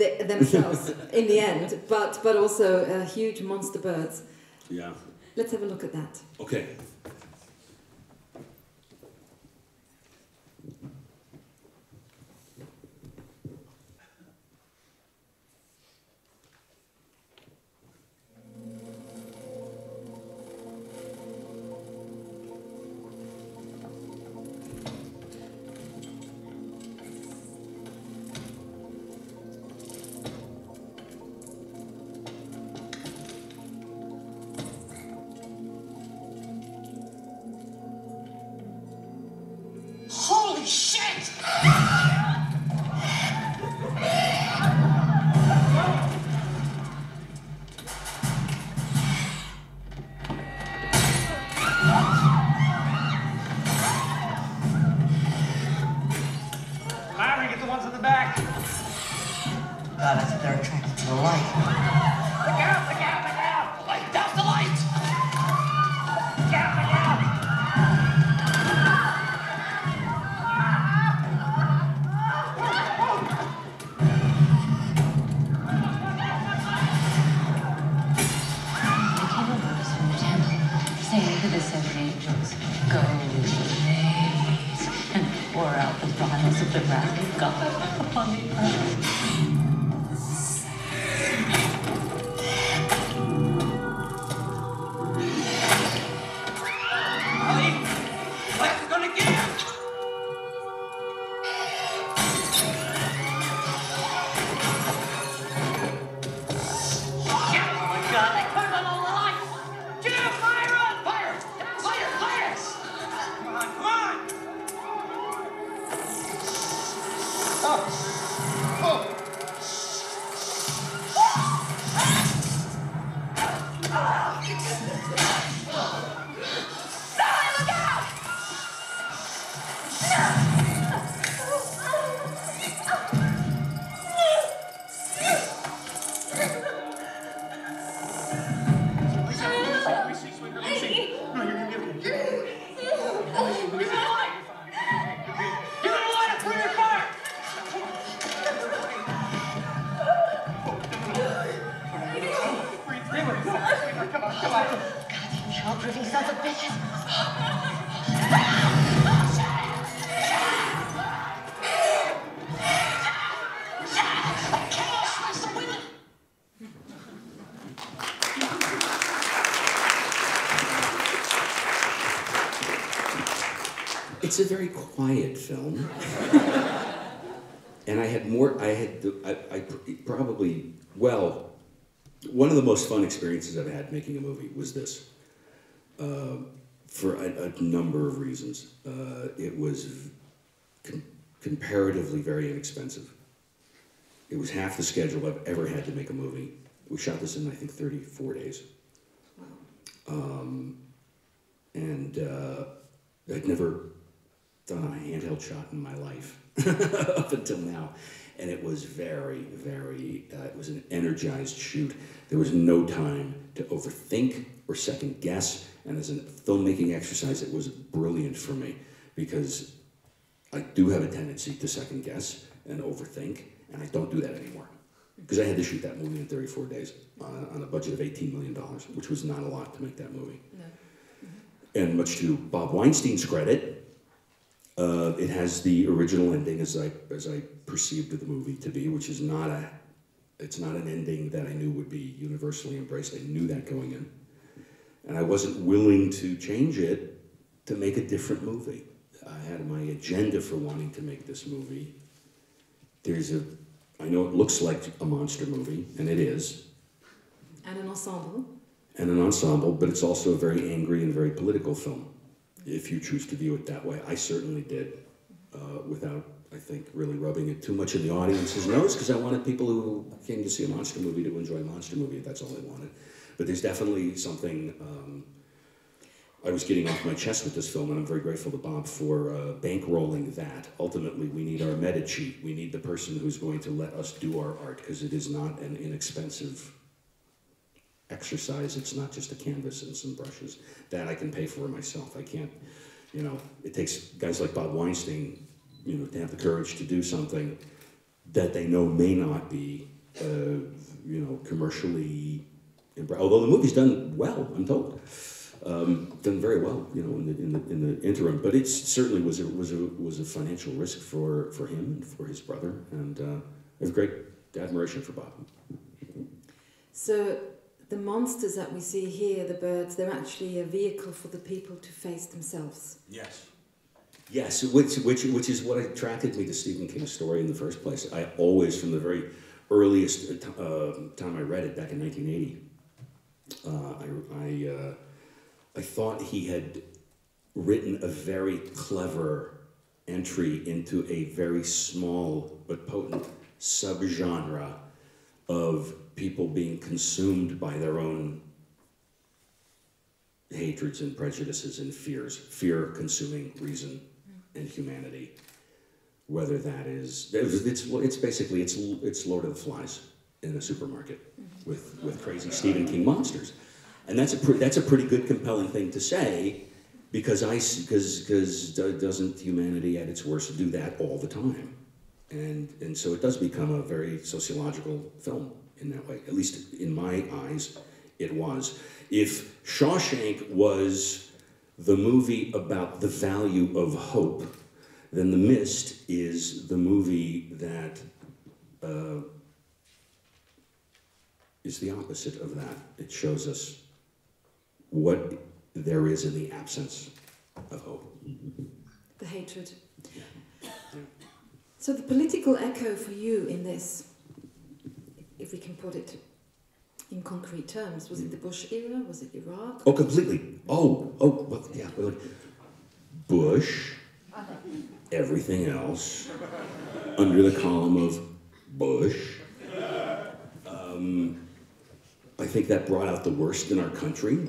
the end, but also huge monster birds. Yeah. Let's have a look at that. Okay. Say to the 7 angels, go. pour out the vials of the wrath of God upon the earth. It's a very quiet film, and I probably, well, one of the most fun experiences I've had making a movie was this, for a number of reasons. It was comparatively very inexpensive. It was half the schedule I've ever had to make a movie. We shot this in, I think, 34 days. Wow. And I'd never done a handheld shot in my life up until now. And it was very, very, it was an energized shoot. There was no time to overthink or second guess. And as a filmmaking exercise, it was brilliant for me because I do have a tendency to second guess and overthink, and I don't do that anymore. Because I had to shoot that movie in 34 days on a budget of $18 million, which was not a lot to make that movie. No. Mm-hmm. And much to Bob Weinstein's credit, it has the original ending as I perceived the movie to be, which is not it's not an ending that I knew would be universally embraced. I knew that going in. And I wasn't willing to change it to make a different movie. I had my agenda for wanting to make this movie. I know it looks like a monster movie, and it is. And an ensemble. And an ensemble, but it's also a very angry and very political film, if you choose to view it that way. I certainly did, without, I think, really rubbing it too much in the audience's nose, because I wanted people who came to see a monster movie to enjoy a monster movie, if that's all they wanted. But there's definitely something I was getting off my chest with this film, and I'm very grateful to Bob for bankrolling that. Ultimately, we need our Medici. We need the person who's going to let us do our art, because it is not an inexpensive exercise. It's not just a canvas and some brushes. That I can pay for myself. I can't, it takes guys like Bob Weinstein, to have the courage to do something that they know may not be, commercially, although the movie's done well, I'm told. Done very well, in the interim. But it certainly was a financial risk for him and for his brother, and I have great admiration for Bob. So the monsters that we see here, the birds, they're actually a vehicle for the people to face themselves. Yes. Yes, which is what attracted me to Stephen King's story in the first place. I always, from the very earliest time I read it back in 1980, I thought he had written a very clever entry into a very small but potent subgenre of people being consumed by their own hatreds and prejudices and fears. Fear consuming reason and humanity. Whether that is, it's basically Lord of the Flies in a supermarket with crazy Stephen King monsters. And that's a pretty good, compelling thing to say, because doesn't humanity at its worst do that all the time? And so it does become a very sociological film in that way. At least in my eyes, it was. If Shawshank was the movie about the value of hope, then The Mist is the movie that is the opposite of that. It shows us what there is in the absence of hope. The hatred. So the political echo for you in this, if we can put it in concrete terms, was it the Bush era? Was it Iraq? Oh, completely. Well, yeah. Well, Bush, everything else, under the column of Bush. I think that brought out the worst in our country.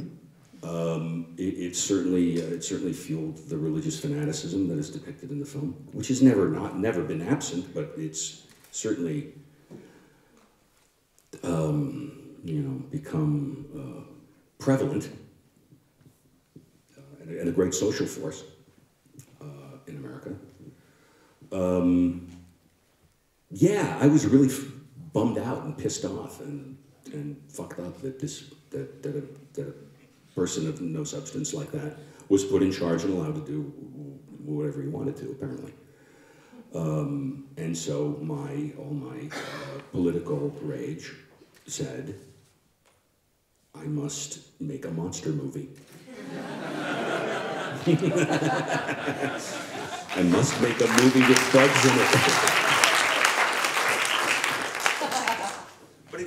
It certainly fueled the religious fanaticism that is depicted in the film, which has never been absent, but it's certainly become prevalent and a great social force in America. Yeah, I was really bummed out and pissed off and fucked up that a person of no substance like that was put in charge and allowed to do whatever he wanted to, apparently. And so all my political rage said, I must make a monster movie. I must make a movie with bugs in it. But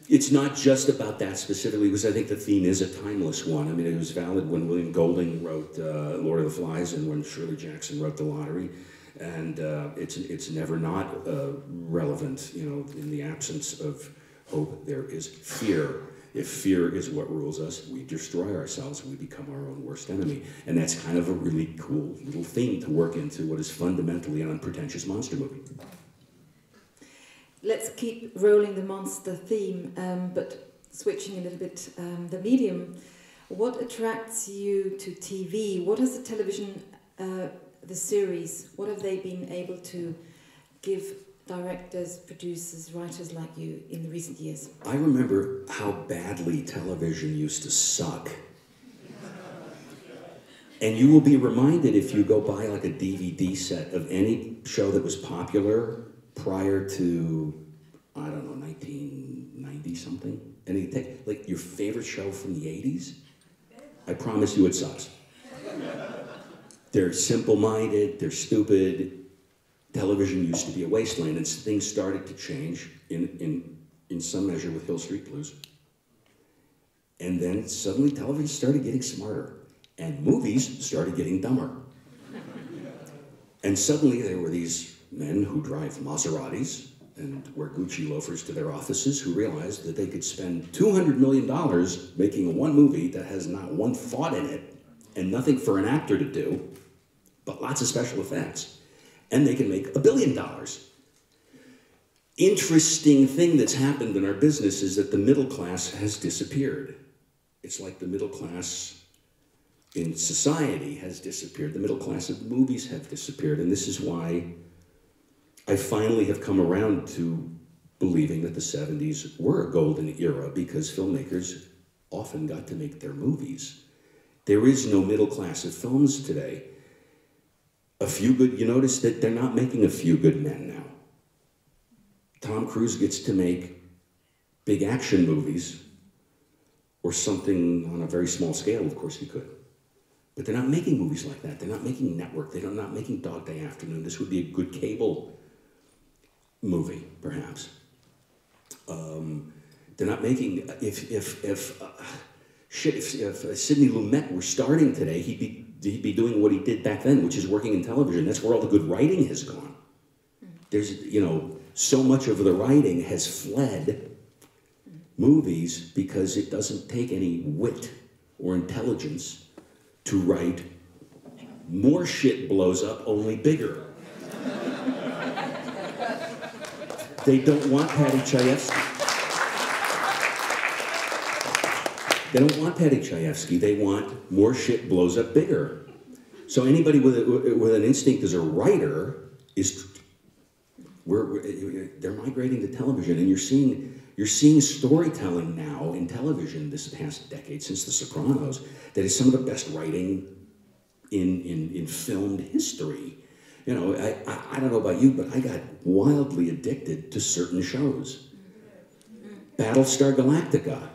it's not just about that specifically, because I think the theme is a timeless one. I mean, it was valid when William Golding wrote Lord of the Flies and when Shirley Jackson wrote The Lottery, and it's never not relevant. In the absence of hope, there is fear. If fear is what rules us, we destroy ourselves, we become our own worst enemy. And that's kind of a really cool little theme to work into what is fundamentally an unpretentious monster movie. Let's keep rolling the monster theme, but switching a little bit the medium. What attracts you to TV? What has the television, the series, what have they been able to give directors, producers, writers like you in the recent years? I remember how badly television used to suck. And you will be reminded if you go buy like a DVD set of any show that was popular prior to, I don't know, 1990 something. And you take like your favorite show from the 80s, I promise you it sucks. They're simple-minded, they're stupid. Television used to be a wasteland, and things started to change in some measure with Hill Street Blues. And then suddenly television started getting smarter, and movies started getting dumber. And suddenly there were these men who drive Maseratis and wear Gucci loafers to their offices who realized that they could spend $200 million making one movie that has not one thought in it and nothing for an actor to do, but lots of special effects. And they can make $1 billion. Interesting thing that's happened in our business is that the middle class has disappeared. It's like the middle class in society has disappeared. The middle class of movies have disappeared. And this is why I finally have come around to believing that the 70s were a golden era, because filmmakers often got to make their movies. There is no middle class of films today. You notice that they're not making A Few Good Men now. Tom Cruise gets to make big action movies, or something on a very small scale, of course he could. But they're not making movies like that. They're not making Network. They're not making Dog Day Afternoon. This would be a good cable movie, perhaps. They're not making, if Sidney Lumet were starting today, he'd be doing what he did back then, which is working in television. That's where all the good writing has gone. There's, so much of the writing has fled movies because it doesn't take any wit or intelligence to write more shit blows up, only bigger. They don't want Patty Chayefsky. They don't want Patty Chayefsky. They want more shit blows up bigger. So anybody with an instinct as a writer they're migrating to television, and you're seeing storytelling now in television this past decade, since The Sopranos, that is some of the best writing in filmed history. You know, I don't know about you, but I got wildly addicted to certain shows. Battlestar Galactica.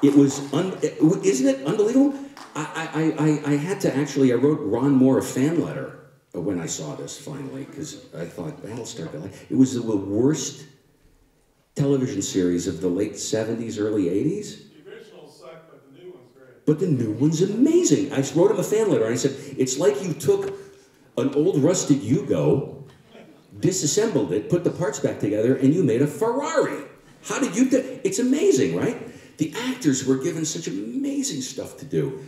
It was, isn't it unbelievable? I had to actually, I wrote Ron Moore a fan letter when I saw this finally, because I thought Battlestar Galactica, it was the worst television series of the late 70s, early 80s. The original sucked, but the new one's great. But the new one's amazing. I wrote him a fan letter and I said, it's like you took an old rusted Yugo, disassembled it, put the parts back together, and you made a Ferrari. How did you do it? It's amazing, right? The actors were given such amazing stuff to do.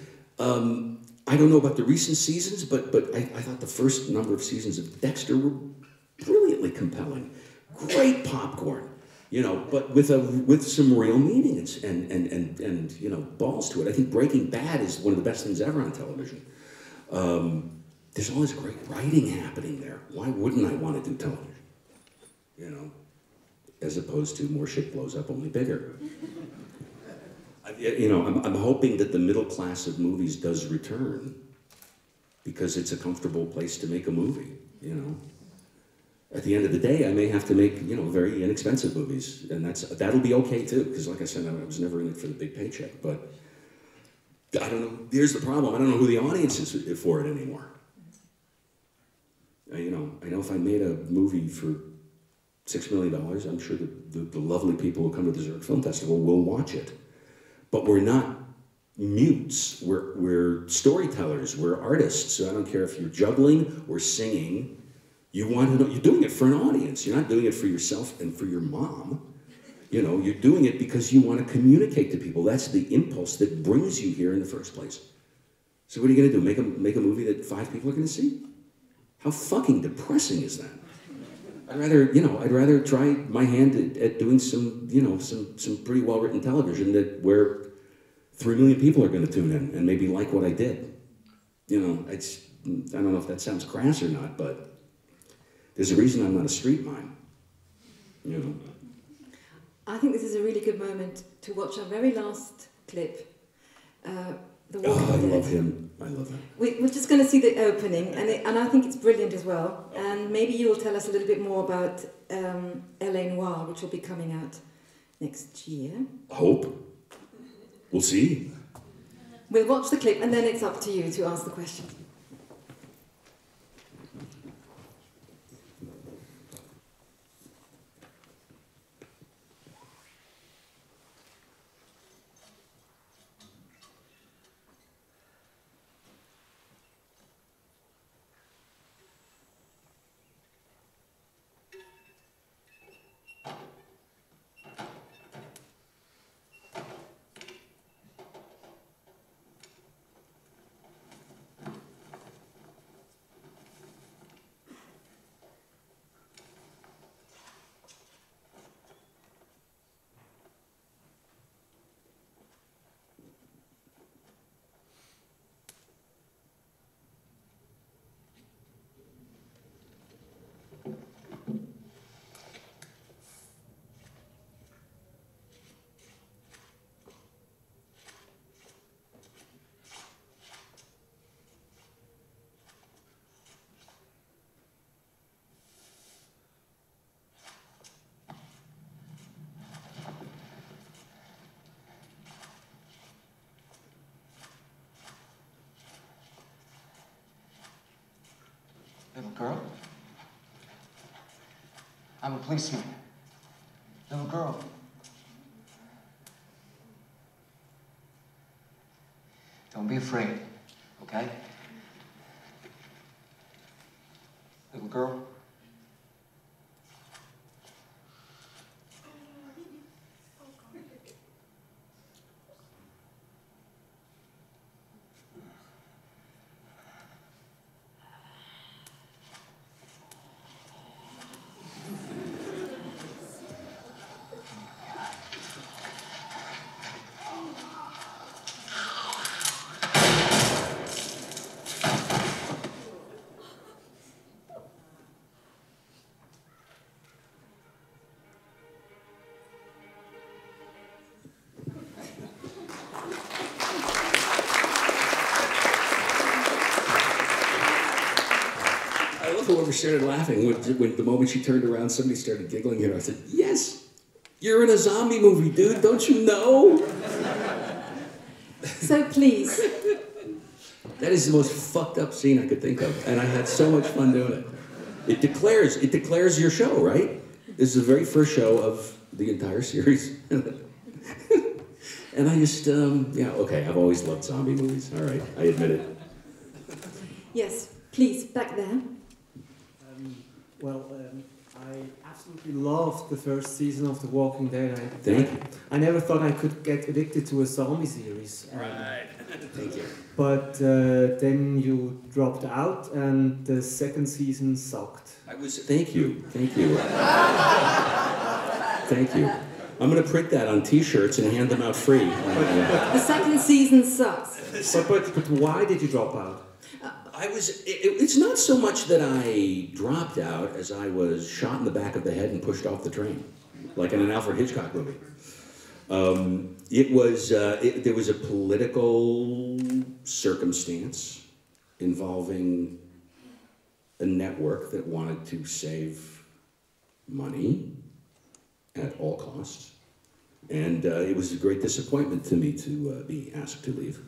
I don't know about the recent seasons, but I thought the first number of seasons of Dexter were brilliantly compelling. Great popcorn, you know, but with some real meaning and you know, balls to it. I think Breaking Bad is one of the best things ever on television. There's all this great writing happening there. Why wouldn't I want to do television? You know, as opposed to more shit blows up, only bigger. You know, I'm hoping that the middle class of movies does return because it's a comfortable place to make a movie, you know. At the end of the day, I may have to make, you know, very inexpensive movies, and that'll be okay too, because like I said, I was never in it for the big paycheck, but I don't know, here's the problem, I don't know who the audience is for it anymore. You know, I know if I made a movie for $6 million, I'm sure the lovely people who come to the Zurich Film Festival will watch it. But we're not mutes, we're storytellers, we're artists, so I don't care if you're juggling or singing, you want to know, you're doing it for an audience, you're not doing it for yourself and for your mom. You know, you're doing it because you want to communicate to people. That's the impulse that brings you here in the first place. So what are you going to do, make a movie that 5 people are going to see? How fucking depressing is that? I'd rather try my hand at doing some, you know, some pretty well-written television where 3 million people are going to tune in and maybe like what I did. You know, I don't know if that sounds crass or not, but there's a reason I'm not a street mime. You know. I think this is a really good moment to watch our very last clip. The Walking I Dead. love him. I love him. We're just going to see the opening, and I think it's brilliant as well. And maybe you will tell us a little bit more about L.A. Noire, which will be coming out next year. Hope. We'll see. We'll watch the clip, and then it's up to you to ask the question. Little girl? I'm a policeman. Little girl. Don't be afraid, okay? Little girl? whoever started laughing when the moment she turned around, somebody started giggling at her. I said, "Yes, you're in a zombie movie, dude. Don't you know?" So please. That is the most fucked up scene I could think of, and I had so much fun doing it. It declares your show, right? This is the very first show of the entire series. And I just, okay, I've always loved zombie movies. All right, I admit it. Yes, please, back there. I absolutely loved the first season of The Walking Dead. Thank you. I never thought I could get addicted to a zombie series. Right. Thank you. But then you dropped out, and the second season sucked. Thank you. Thank you. Thank you. I'm going to print that on T-shirts and hand them out free. The second season sucks. But why did you drop out? It's not so much that I dropped out as I was shot in the back of the head and pushed off the train, like in an Alfred Hitchcock movie. There was a political circumstance involving a network that wanted to save money at all costs. And it was a great disappointment to me to be asked to leave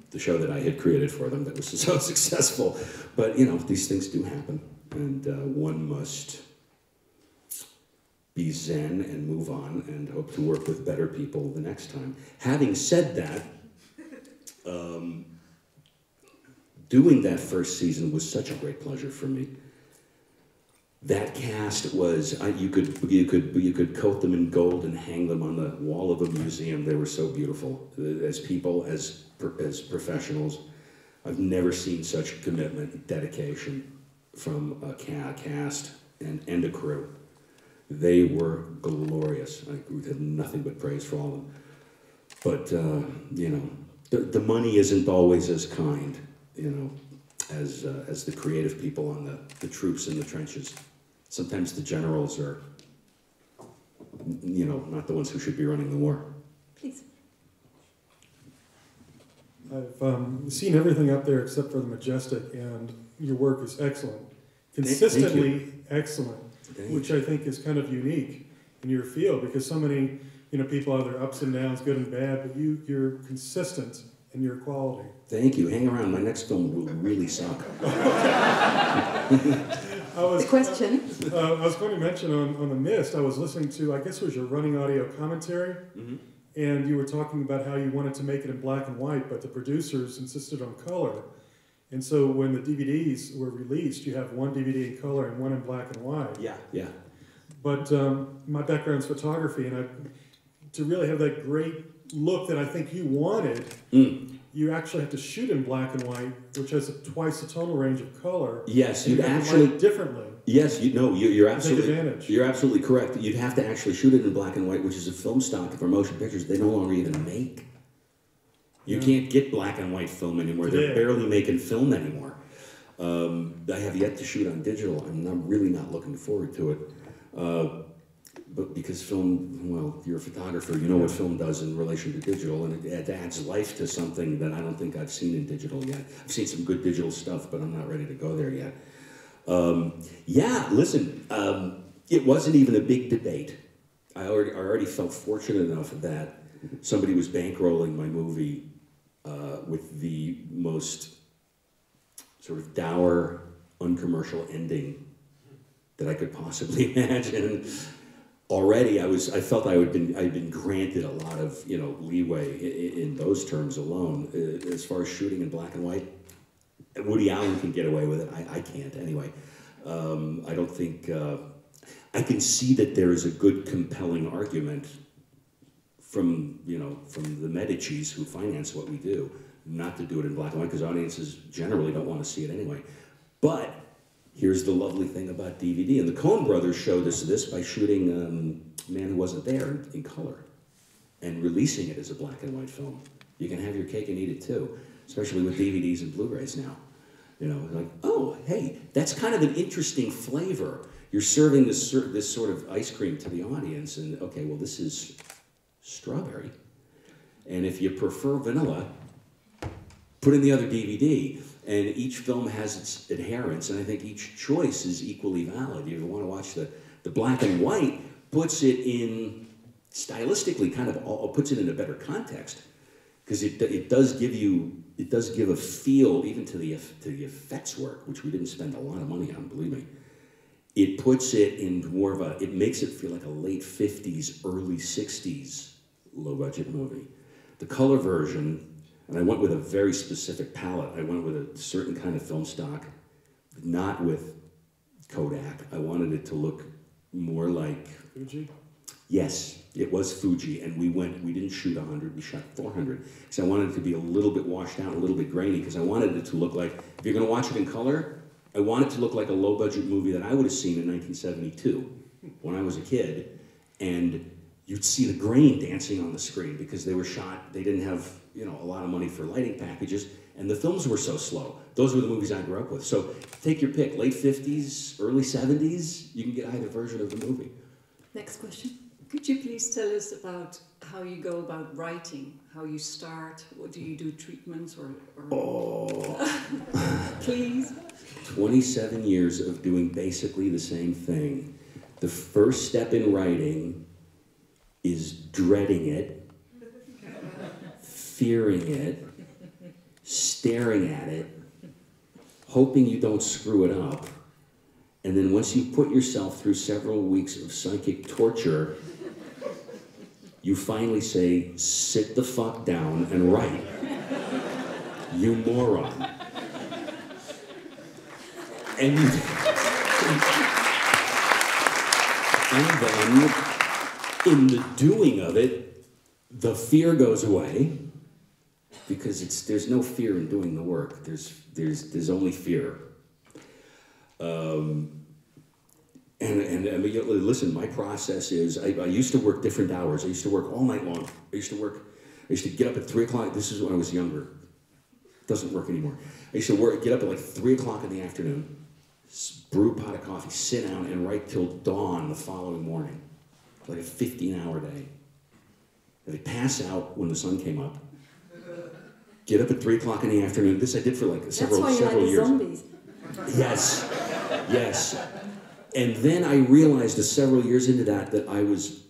the show that I had created for them that was so successful. But, these things do happen. And one must be zen and move on and hope to work with better people the next time. Having said that, doing that first season was such a great pleasure for me. That cast was, you could coat them in gold and hang them on the wall of a museum. They were so beautiful. As people, as professionals, I've never seen such commitment and dedication from a cast and a crew. They were glorious. I have nothing but praise for all of them. But, the money isn't always as kind, as the creative people on the troops in the trenches. Sometimes the generals are, not the ones who should be running the war. Please. I've seen everything up there except for the Majestic, and your work is excellent. Consistently excellent, which I think is kind of unique in your field, because so many people have their ups and downs, good and bad, but you're consistent in your quality. Thank you. Hang around. My next film will really suck. The question? I was going to mention on The Mist, I was listening to, I guess it was your running audio commentary, and you were talking about how you wanted to make it in black and white, but the producers insisted on color. And so when the DVDs were released, you have one DVD in color and one in black and white. Yeah. But my background's photography, and to really have that great look that I think you wanted, you actually have to shoot in black and white, which has twice the tonal range of color. Yes, you'd actually light differently. Yes, you're absolutely advantage. You're absolutely correct. You'd have to actually shoot it in black and white, which is a film stock for motion pictures they no longer even make. You can't get black and white film anymore. They're barely making film anymore. I have yet to shoot on digital. I'm really not looking forward to it. But because film, well, you're a photographer, you know what film does in relation to digital, and it adds life to something that I don't think I've seen in digital yet. I've seen some good digital stuff, but I'm not ready to go there yet. Listen, it wasn't even a big debate. I already felt fortunate enough that somebody was bankrolling my movie with the most sort of dour, uncommercial ending that I could possibly imagine. Already, I felt I'd been granted a lot of leeway in those terms alone. As far as shooting in black and white, Woody Allen can get away with it. I can't anyway. I don't think I can see that there is a good, compelling argument from the Medicis who finance what we do, not to do it in black and white, because audiences generally don't want to see it anyway. But here's the lovely thing about DVD, and the Coen brothers showed us this by shooting Man Who Wasn't There in color and releasing it as a black and white film. You can have your cake and eat it too, especially with DVDs and Blu-rays now. Like, oh, hey, that's kind of an interesting flavor. You're serving this sort of ice cream to the audience, and okay, well, this is strawberry. And if you prefer vanilla, put in the other DVD. And each film has its adherents, and I think each choice is equally valid. You want to watch the black and white, puts it in, stylistically, kind of puts it in a better context, because it does give a feel, even to the effects work, which we didn't spend a lot of money on, believe me. It puts it in more of a, it makes it feel like a late 50s, early 60s low-budget movie. The color version, and I went with a very specific palette. I went with a certain kind of film stock, not with Kodak. I wanted it to look more like... Fuji? Yes, it was Fuji, and we didn't shoot 100, we shot 400. Because I wanted it to be a little bit washed out, a little bit grainy, because I wanted it to look like, if you're gonna watch it in color, I want it to look like a low-budget movie that I would have seen in 1972, when I was a kid, and you'd see the grain dancing on the screen, because they were shot, they didn't have, you know, a lot of money for lighting packages, and the films were so slow. Those were the movies I grew up with. So take your pick, late 50s, early 70s, you can get either version of the movie. Next question. Could you please tell us about how you go about writing, how you start? What do you do, treatments or... Oh. Please. 27 years of doing basically the same thing. The first step in writing is dreading it, fearing it, staring at it, hoping you don't screw it up. And then once you put yourself through several weeks of psychic torture, you finally say, sit the fuck down and write. You moron. And then, in the doing of it, the fear goes away, because there's no fear in doing the work. There's only fear. And I mean, listen, my process is, I used to work different hours. I used to work all night long. I used to get up at 3 o'clock. This is when I was younger. It doesn't work anymore. I used to get up at like 3 o'clock in the afternoon, brew a pot of coffee, sit down and write till dawn the following morning. Like a 15-hour day. I'd pass out when the sun came up. Get up at 3 o'clock in the afternoon. This I did for like several years. That's why you like zombies. Yes, yes. And then I realized several years into that I was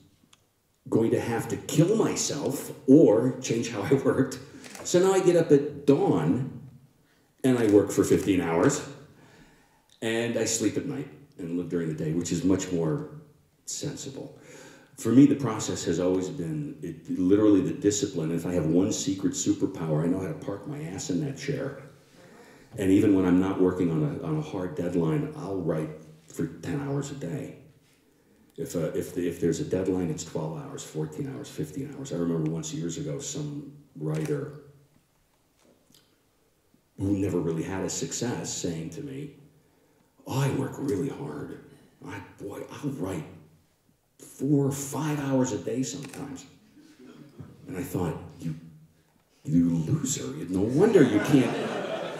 going to have to kill myself or change how I worked. So now I get up at dawn and I work for 15 hours and I sleep at night and live during the day, which is much more sensible. For me, the process has always been literally the discipline. If I have one secret superpower, I know how to park my ass in that chair. And even when I'm not working on a hard deadline, I'll write for 10 hours a day. If there's a deadline, it's 12 hours, 14 hours, 15 hours. I remember once years ago, some writer who never really had a success saying to me, oh, I work really hard. I'll write 4 or 5 hours a day sometimes. And I thought, you loser. No wonder you can't.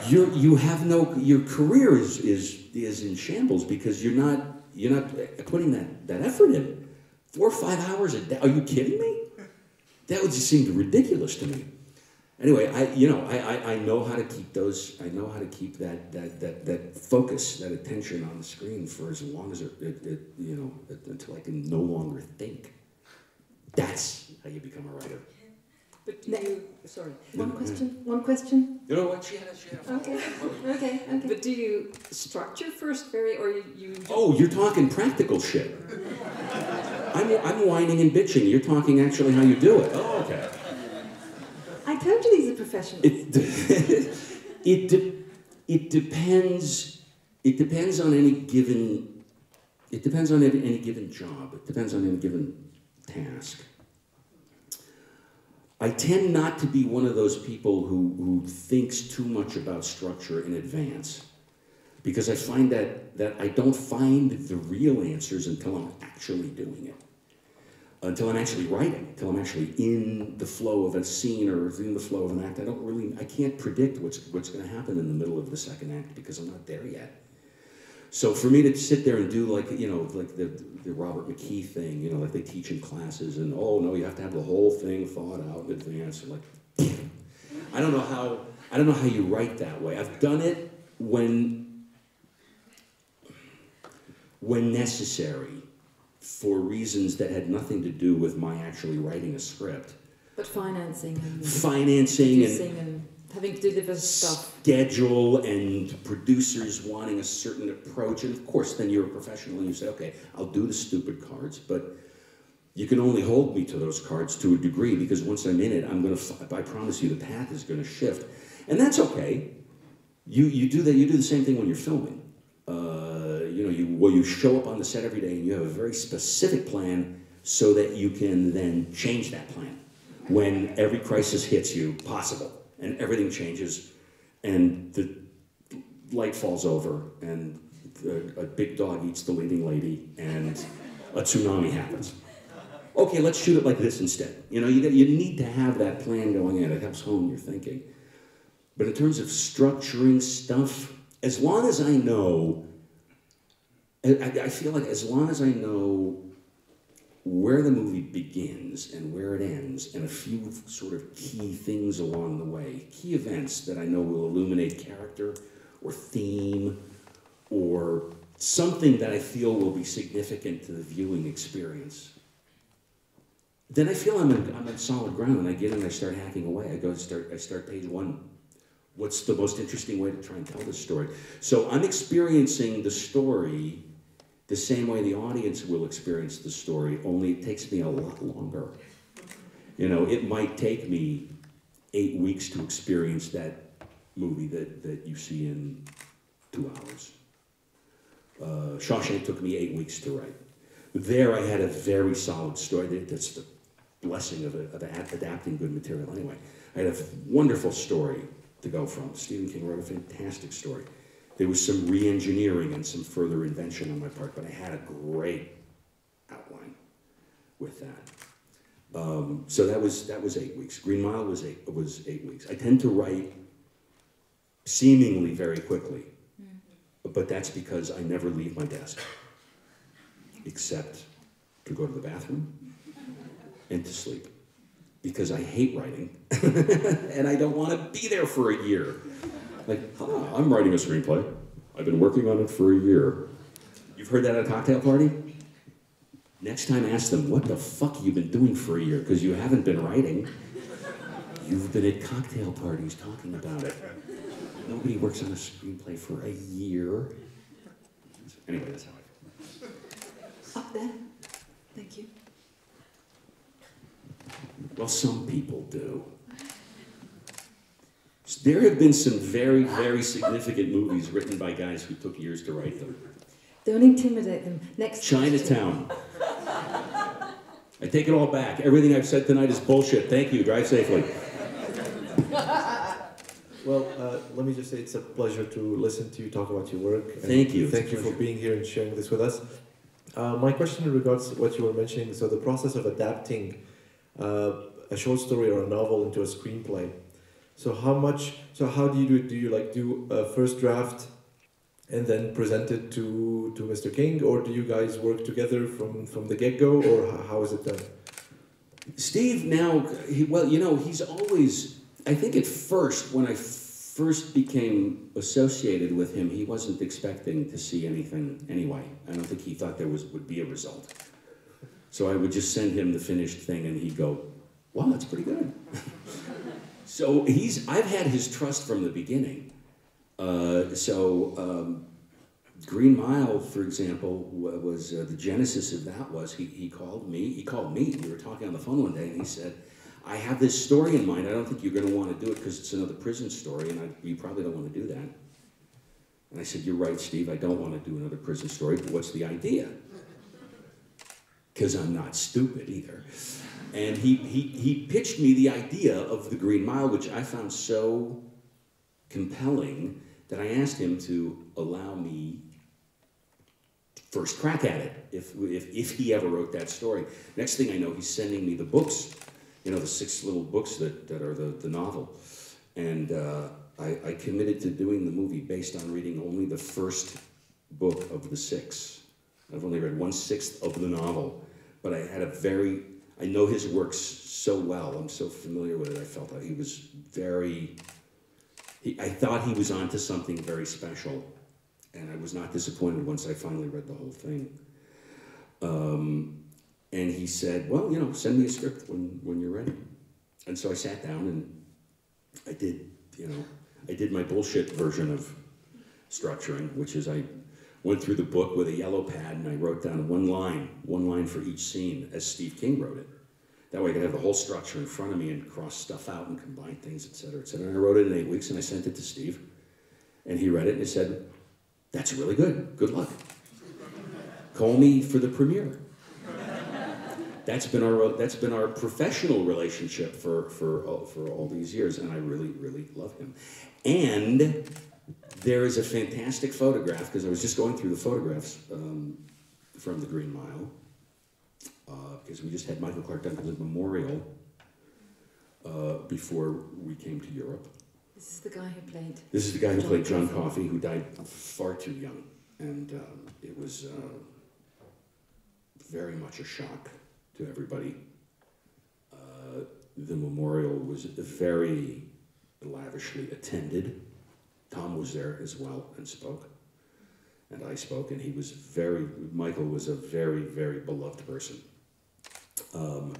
Your career is in shambles because you're not putting that effort in. 4 or 5 hours a day. Are you kidding me? That would just seem ridiculous to me. Anyway, I know how to keep those. I know how to keep that focus, that attention on the screen for as long as until I can no longer think. That's how you become a writer. But do you, sorry. One question? You know what? She had Okay. But do you structure first or you Oh, you're talking practical shit. I'm whining and bitching. You're talking actually how you do it. Oh, okay. I told you these are professionals. It depends. It depends on any given. It depends on any given job. It depends on any given task. I tend not to be one of those people who thinks too much about structure in advance, because I find that I don't find the real answers until I'm actually doing it, until I'm actually writing, until I'm actually in the flow of a scene or in the flow of an act. I can't predict what's going to happen in the middle of the second act because I'm not there yet. So for me to sit there and do like the Robert McKee thing, like they teach in classes, and oh no, you have to have the whole thing thought out in advance. Like, I don't know I don't know how you write that way. I've done it when necessary, for reasons that had nothing to do with my actually writing a script. But financing and producing and having to deliver stuff. Schedule and producers wanting a certain approach. And of course, then you're a professional and you say, okay, I'll do the stupid cards, but you can only hold me to those cards to a degree, because once I'm in it, I promise you the path is gonna shift. And that's okay. You do that. You do the same thing when you're filming. You show up on the set every day and you have a very specific plan so that you can then change that plan when every crisis hits you, possible, and everything changes, and the light falls over, and a big dog eats the leading lady, and a tsunami happens. Okay, let's shoot it like this instead. You need to have that plan going in. It helps hone your thinking. But in terms of structuring stuff, as long as I know, I feel like as long as I know where the movie begins and where it ends, and a few sort of key things along the way, key events that I know will illuminate character or theme or something that I feel will be significant to the viewing experience, then I feel I'm on solid ground, and I get in and I start hacking away. I start page 1. What's the most interesting way to try and tell this story? So I'm experiencing the story the same way the audience will experience the story, only it takes me a lot longer. It might take me 8 weeks to experience that movie that you see in 2 hours. Shawshank took me 8 weeks to write. There I had a very solid story. That's the blessing of adapting good material anyway. I had a wonderful story to go from. Stephen King wrote a fantastic story. There was some re-engineering and some further invention on my part, but I had a great outline with that. So that was 8 weeks. Green Mile was 8 weeks. I tend to write seemingly very quickly, but that's because I never leave my desk, except to go to the bathroom and to sleep, because I hate writing and I don't want to be there for a year. Like, I'm writing a screenplay. I've been working on it for a year. You've heard that at a cocktail party? Next time ask them, what the fuck have you been doing for a year? Because you haven't been writing. You've been at cocktail parties talking about it. Nobody works on a screenplay for a year. Anyway, that's how I feel. Up there. Thank you. Well, some people do. There have been some very, very significant movies written by guys who took years to write them. Don't intimidate them. Next Chinatown. I take it all back. Everything I've said tonight is bullshit. Thank you. Drive safely. Well, let me just say it's a pleasure to listen to you talk about your work. Thank you. Thank you for being here and sharing this with us. My question in regards to what you were mentioning, so the process of adapting a short story or a novel into a screenplay. So how do you do it? Do you do a first draft and then present it to Mr. King, or do you guys work together from the get-go, or how is it done? Steve now, he's always, I think at first, when I first became associated with him, he wasn't expecting to see anything anyway. I don't think he thought there would be a result. So I would just send him the finished thing and he'd go, wow, that's pretty good. So I've had his trust from the beginning. Green Mile, for example, was the genesis of that was he called me, we were talking on the phone one day and he said, I have this story in mind, I don't think you're going to want to do it because it's another prison story and you probably don't want to do that. And I said, you're right, Steve, I don't want to do another prison story, but what's the idea? Because I'm not stupid either. And he pitched me the idea of the Green Mile, which I found so compelling that I asked him to allow me first crack at it, if he ever wrote that story. Next thing I know, he's sending me the books, the 6 little books that are the novel. And I committed to doing the movie based on reading only the first book of the 6. I've only read 1/6 of the novel, but I know his works so well, I'm so familiar with it, I felt that he was very I thought he was onto something very special, and I was not disappointed once I finally read the whole thing. And he said, well, you know, send me a script when you're ready. And so I sat down and I did my bullshit version of structuring, which is I went through the book with a yellow pad and I wrote down one line for each scene as Steve King wrote it. That way I could have the whole structure in front of me and cross stuff out and combine things, et cetera, et cetera. And I wrote it in 8 weeks and I sent it to Steve. And he read it and he said, that's really good. Good luck. Call me for the premiere. That's been our professional relationship for all these years, and I really, really love him. And there is a fantastic photograph, because I was just going through the photographs from the Green Mile, because we just had Michael Clark Duncan's memorial before we came to Europe. This is the guy who played. This is the guy who played John Coffey, who died far too young, and it was very much a shock to everybody. The memorial was very lavishly attended. Tom was there as well and spoke, and I spoke, and Michael was a very, very beloved person. So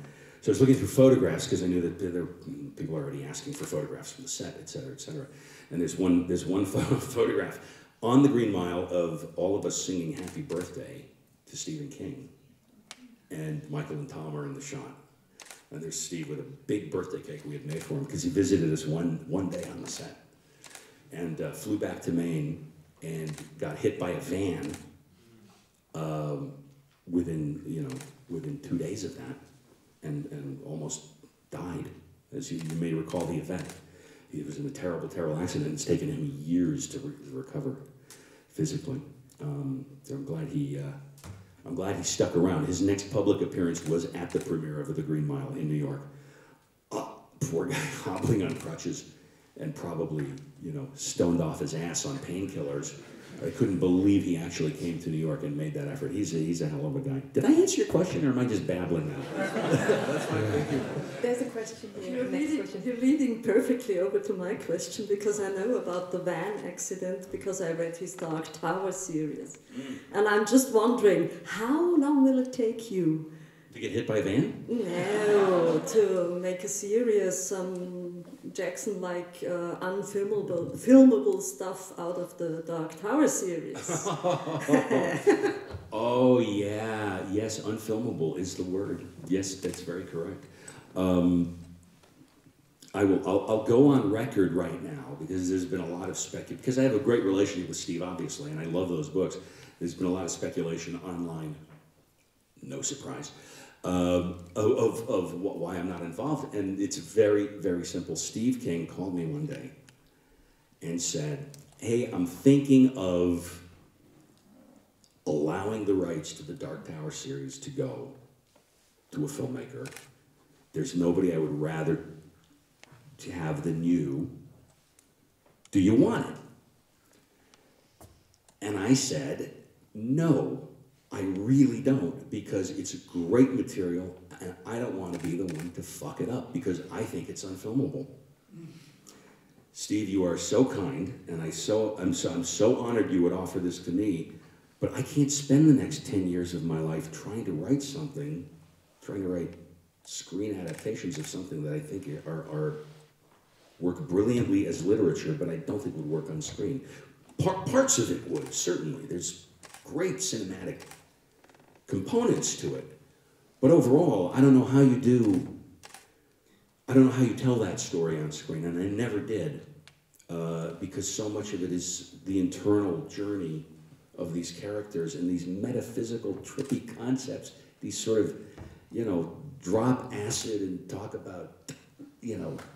I was looking through photographs because I knew that there were people already asking for photographs from the set, et cetera, et cetera. And there's one photograph on the Green Mile of all of us singing Happy Birthday to Stephen King. And Michael and Tom are in the shot. And there's Steve with a big birthday cake we had made for him because he visited us one day on the set. And flew back to Maine and got hit by a van within 2 days of that, and almost died. As you may recall the event. He was in a terrible, terrible accident. It's taken him years to recover physically. So I'm glad he stuck around. His next public appearance was at the premiere of The Green Mile in New York. Poor guy, hobbling on crutches and probably, stoned off his ass on painkillers. I couldn't believe he actually came to New York and made that effort. He's a hell of a guy. Did I answer your question, or am I just babbling now? That's fine, thank you. There's a question here. You're leading perfectly over to my question, because I know about the van accident because I read his Dark Tower series. And I'm just wondering, how long will it take you? To get hit by a van? No, to make a series, Jackson-like filmable stuff out of the Dark Tower series. Oh yeah, yes, unfilmable is the word. Yes, that's very correct. I'll go on record right now, because there's been a lot of speculation, because I have a great relationship with Steve, obviously, and I love those books. There's been a lot of speculation online, no surprise, of why I'm not involved, and it's very, very simple. Steve King called me one day and said, hey, I'm thinking of allowing the rights to the Dark Tower series to go to a filmmaker. There's nobody I would rather to have than you. Do you want it? And I said, no, I really don't, because it's great material and I don't want to be the one to fuck it up, because I think it's unfilmable. Steve, you are so kind, and I'm so honored you would offer this to me, but I can't spend the next 10 years of my life trying to write screen adaptations of something that I think are work brilliantly as literature, but I don't think would work on screen. Parts of it would, certainly. There's great cinematic components to it. But overall, I don't know how you tell that story on screen, and I never did, because so much of it is the internal journey of these characters and these metaphysical, trippy concepts, these sort of, drop acid and talk about,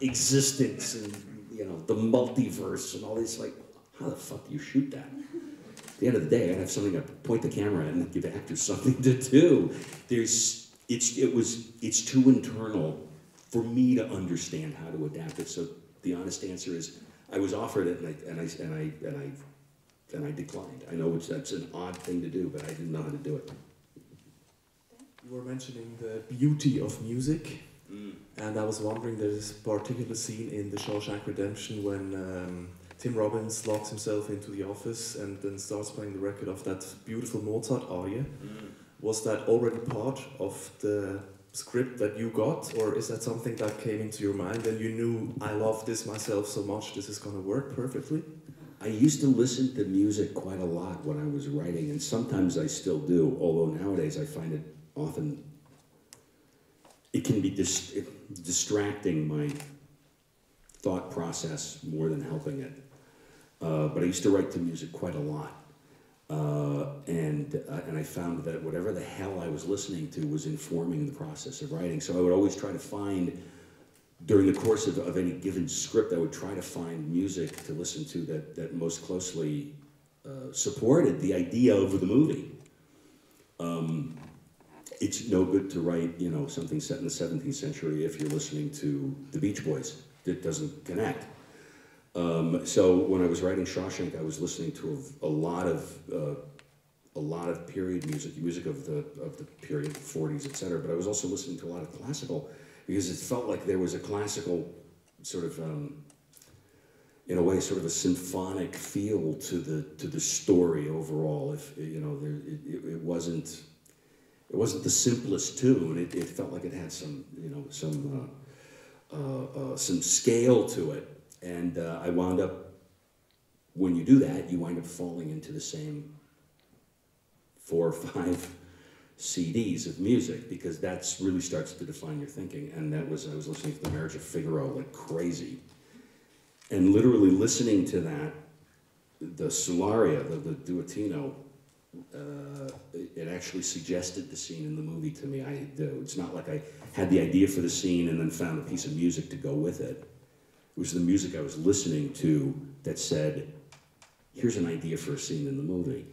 existence and, the multiverse and all this, like, how the fuck do you shoot that? At the end of the day, I have something to point the camera at and give actors something to do. It's too internal for me to understand how to adapt it. So the honest answer is, I was offered it and I declined. I know that's an odd thing to do, but I didn't know how to do it. You were mentioning the beauty of music, and I was wondering, there's a particular scene in The Shawshank Redemption when Tim Robbins locks himself into the office and then starts playing the record of that beautiful Mozart aria. Was that already part of the script that you got, or is that something that came into your mind and you knew, I love this myself so much, this is going to work perfectly? I used to listen to music quite a lot when I was writing, and sometimes I still do, although nowadays I find it often, it can be distracting my thought process more than helping it. But I used to write to music quite a lot. And I found that whatever the hell I was listening to was informing the process of writing. So I would always try to find, during the course of any given script, I would try to find music to listen to that most closely supported the idea of the movie. It's no good to write, you know, something set in the 17th century if you're listening to the Beach Boys. It doesn't connect. So when I was writing Shawshank, I was listening to a lot of period music of the period, 40s, etc. But I was also listening to a lot of classical, because it felt like there was a classical sort of, in a way, sort of a symphonic feel to the story overall. If you know, it wasn't the simplest tune. It felt like it had some, you know, some scale to it. And I wound up, when you do that, you wind up falling into the same 4 or 5 CDs of music, because that really starts to define your thinking. And I was listening to The Marriage of Figaro like crazy. And literally listening to that, the Sularia, the Duettino, it actually suggested the scene in the movie to me. It's not like I had the idea for the scene and then found a piece of music to go with it. It was the music I was listening to that said, here's an idea for a scene in the movie.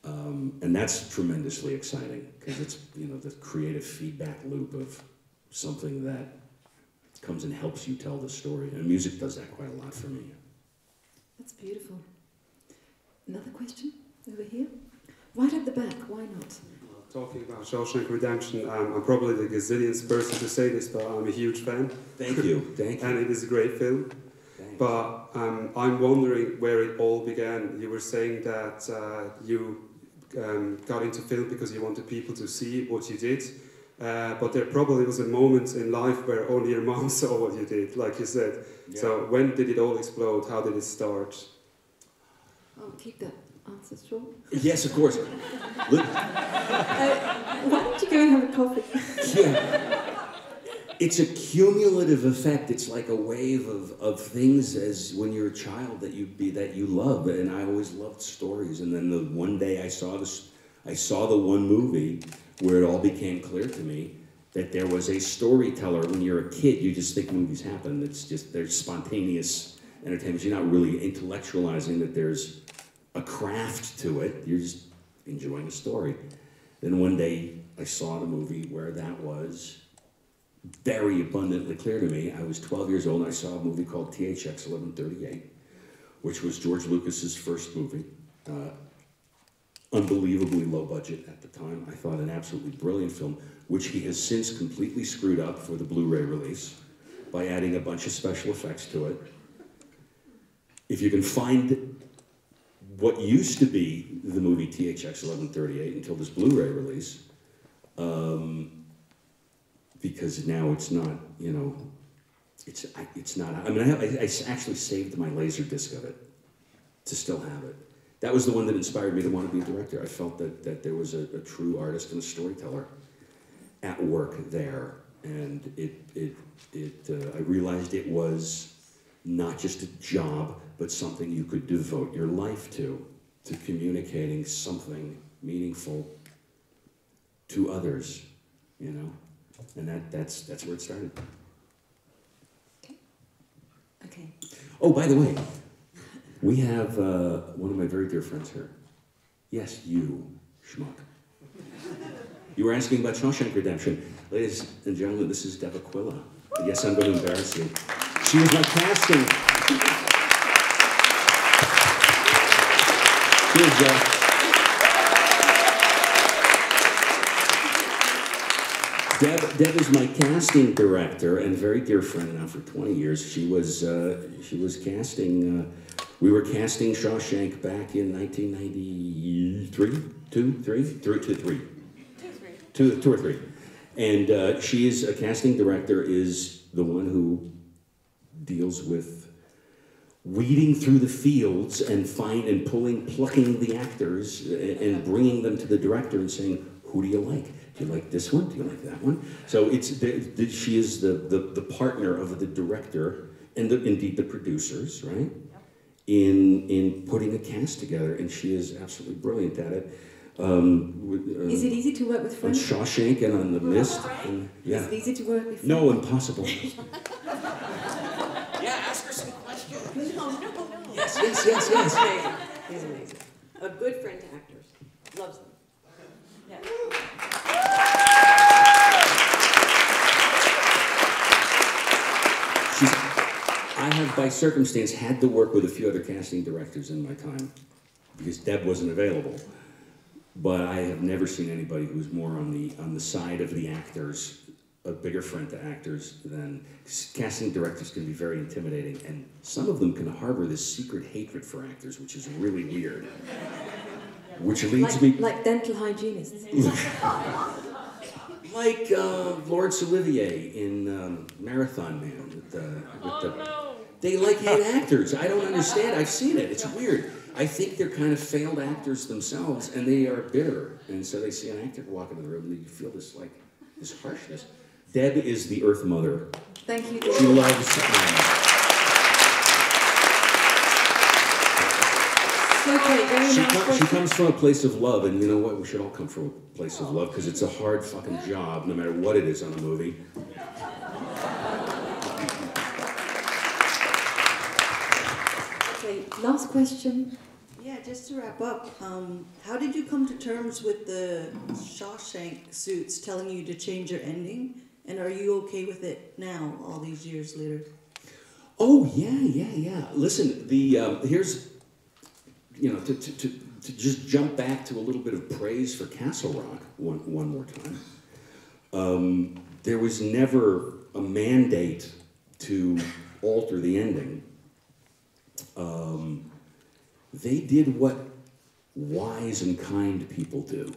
And that's tremendously exciting, because it's, you know, the creative feedback loop of something that comes and helps you tell the story. And music does that quite a lot for me. That's beautiful. Another question over here? Right at the back, why not? Talking about Shawshank Redemption, I'm probably the gazillionth person to say this, but I'm a huge fan. Thank you, thank you. And it is a great film. Thanks. But I'm wondering where it all began. You were saying that you got into film because you wanted people to see what you did. But there probably was a moment in life where only your mom saw what you did, like you said. Yeah. So when did it all explode? How did it start? I'll keep that answer short. Yes, of course. Look. Why don't you go and have a coffee? Yeah. It's a cumulative effect. It's like a wave of things as when you're a child that you love. And I always loved stories. And then one day I saw the one movie where it all became clear to me that there was a storyteller. When you're a kid, you just think movies happen. It's just, there's spontaneous entertainment. You're not really intellectualizing that there's a craft to it. You're just enjoying a story. Then one day I saw the movie where that was very abundantly clear to me. I was 12 years old and I saw a movie called THX 1138, which was George Lucas's first movie. Unbelievably low budget at the time. I thought an absolutely brilliant film, which he has since completely screwed up for the Blu-ray release by adding a bunch of special effects to it. If you can find what used to be the movie THX 1138 until this Blu-ray release, because now it's not, you know, it's not, I mean, I actually saved my Laserdisc of it to still have it. That was the one that inspired me to want to be a director. I felt that there was a true artist and a storyteller at work there. And I realized it was not just a job, but something you could devote your life to communicating something meaningful to others, you know? And that's where it started. Okay. Oh, by the way, we have one of my very dear friends here. Yes, you, schmuck. You were asking about Shawshank Redemption. Ladies and gentlemen, this is Deb Aquila. Yes, I'm going to embarrass you. She was my casting. Deb is my casting director and very dear friend now for 20 years. She was casting We were casting Shawshank back in 1993, two or three. And she is, a casting director is the one who deals with weeding through the fields and plucking the actors and bringing them to the director and saying, who do you like? Do you like this one? Do you like that one? So she is the partner of the director and indeed the producers, right? In putting a cast together, and she is absolutely brilliant at it. Is it easy to work with Frank? On Shawshank and on The Mist. And, yeah. Is it easy to work with Frank? No, impossible. Yeah, ask her some questions. No. Yes. He's amazing. He's amazing. A good friend to actors. Loves them. Yeah. I have, by circumstance, had to work with a few other casting directors in my time because Deb wasn't available. But I have never seen anybody who's more on the side of the actors, a bigger friend to actors than casting directors can be very intimidating, and some of them can harbor this secret hatred for actors, which is really weird. Which leads me like dental hygienists. Like Laurence Olivier in Marathon Man. They hate actors. I don't understand. I've seen it. It's weird. I think they're kind of failed actors themselves, and they are bitter. And so they see an actor walk into the room, and you feel this harshness. Deb is the Earth Mother. Thank you, Deb. She loves. She comes from a place of love, and you know what? We should all come from a place of love because it's a hard fucking job, no matter what it is on a movie. Okay, last question. Yeah, just to wrap up, how did you come to terms with the Shawshank suits telling you to change your ending? And are you okay with it now, all these years later? Oh, yeah. Listen, here's, to just jump back to a little bit of praise for Castle Rock one more time. There was never a mandate to alter the ending. They did what wise and kind people do.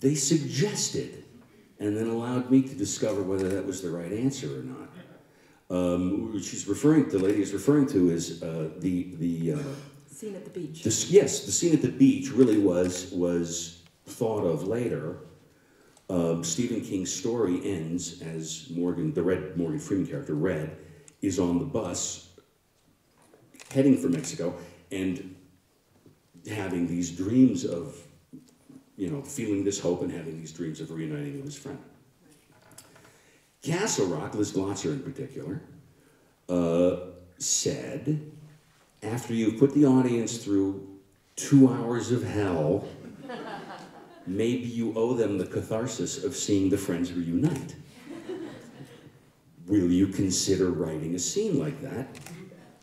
They suggested, and then allowed me to discover whether that was the right answer or not. The lady is referring to is the scene at the beach. The scene at the beach really was thought of later. Stephen King's story ends as Morgan Freeman character, Red, is on the bus heading for Mexico and having these dreams of, feeling this hope and having these dreams of reuniting with his friend. Castle Rock, Liz Glotzer in particular, said, after you've put the audience through 2 hours of hell, maybe you owe them the catharsis of seeing the friends reunite. Will you consider writing a scene like that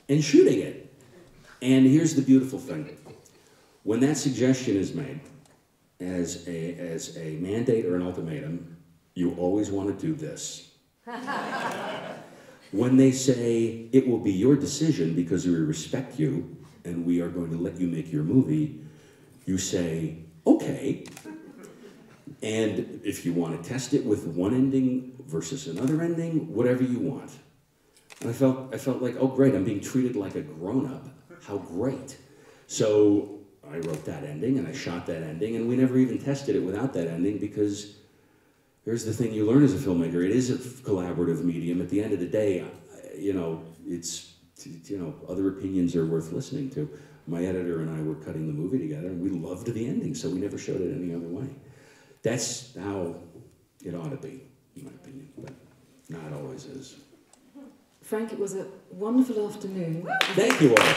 and shooting it? And here's the beautiful thing. When that suggestion is made as a mandate or an ultimatum, you always want to do this. When they say, it will be your decision because we respect you and we are going to let you make your movie, you say, okay. And if you want to test it with one ending versus another ending, whatever you want. And I felt like, oh great, I'm being treated like a grown-up. How great. So I wrote that ending and I shot that ending, and we never even tested it without that ending because here's the thing you learn as a filmmaker. It is a collaborative medium. At the end of the day, other opinions are worth listening to. My editor and I were cutting the movie together, and we loved the ending, so we never showed it any other way. That's how it ought to be, in my opinion, but not always is. Frank, it was a wonderful afternoon. Thank you all.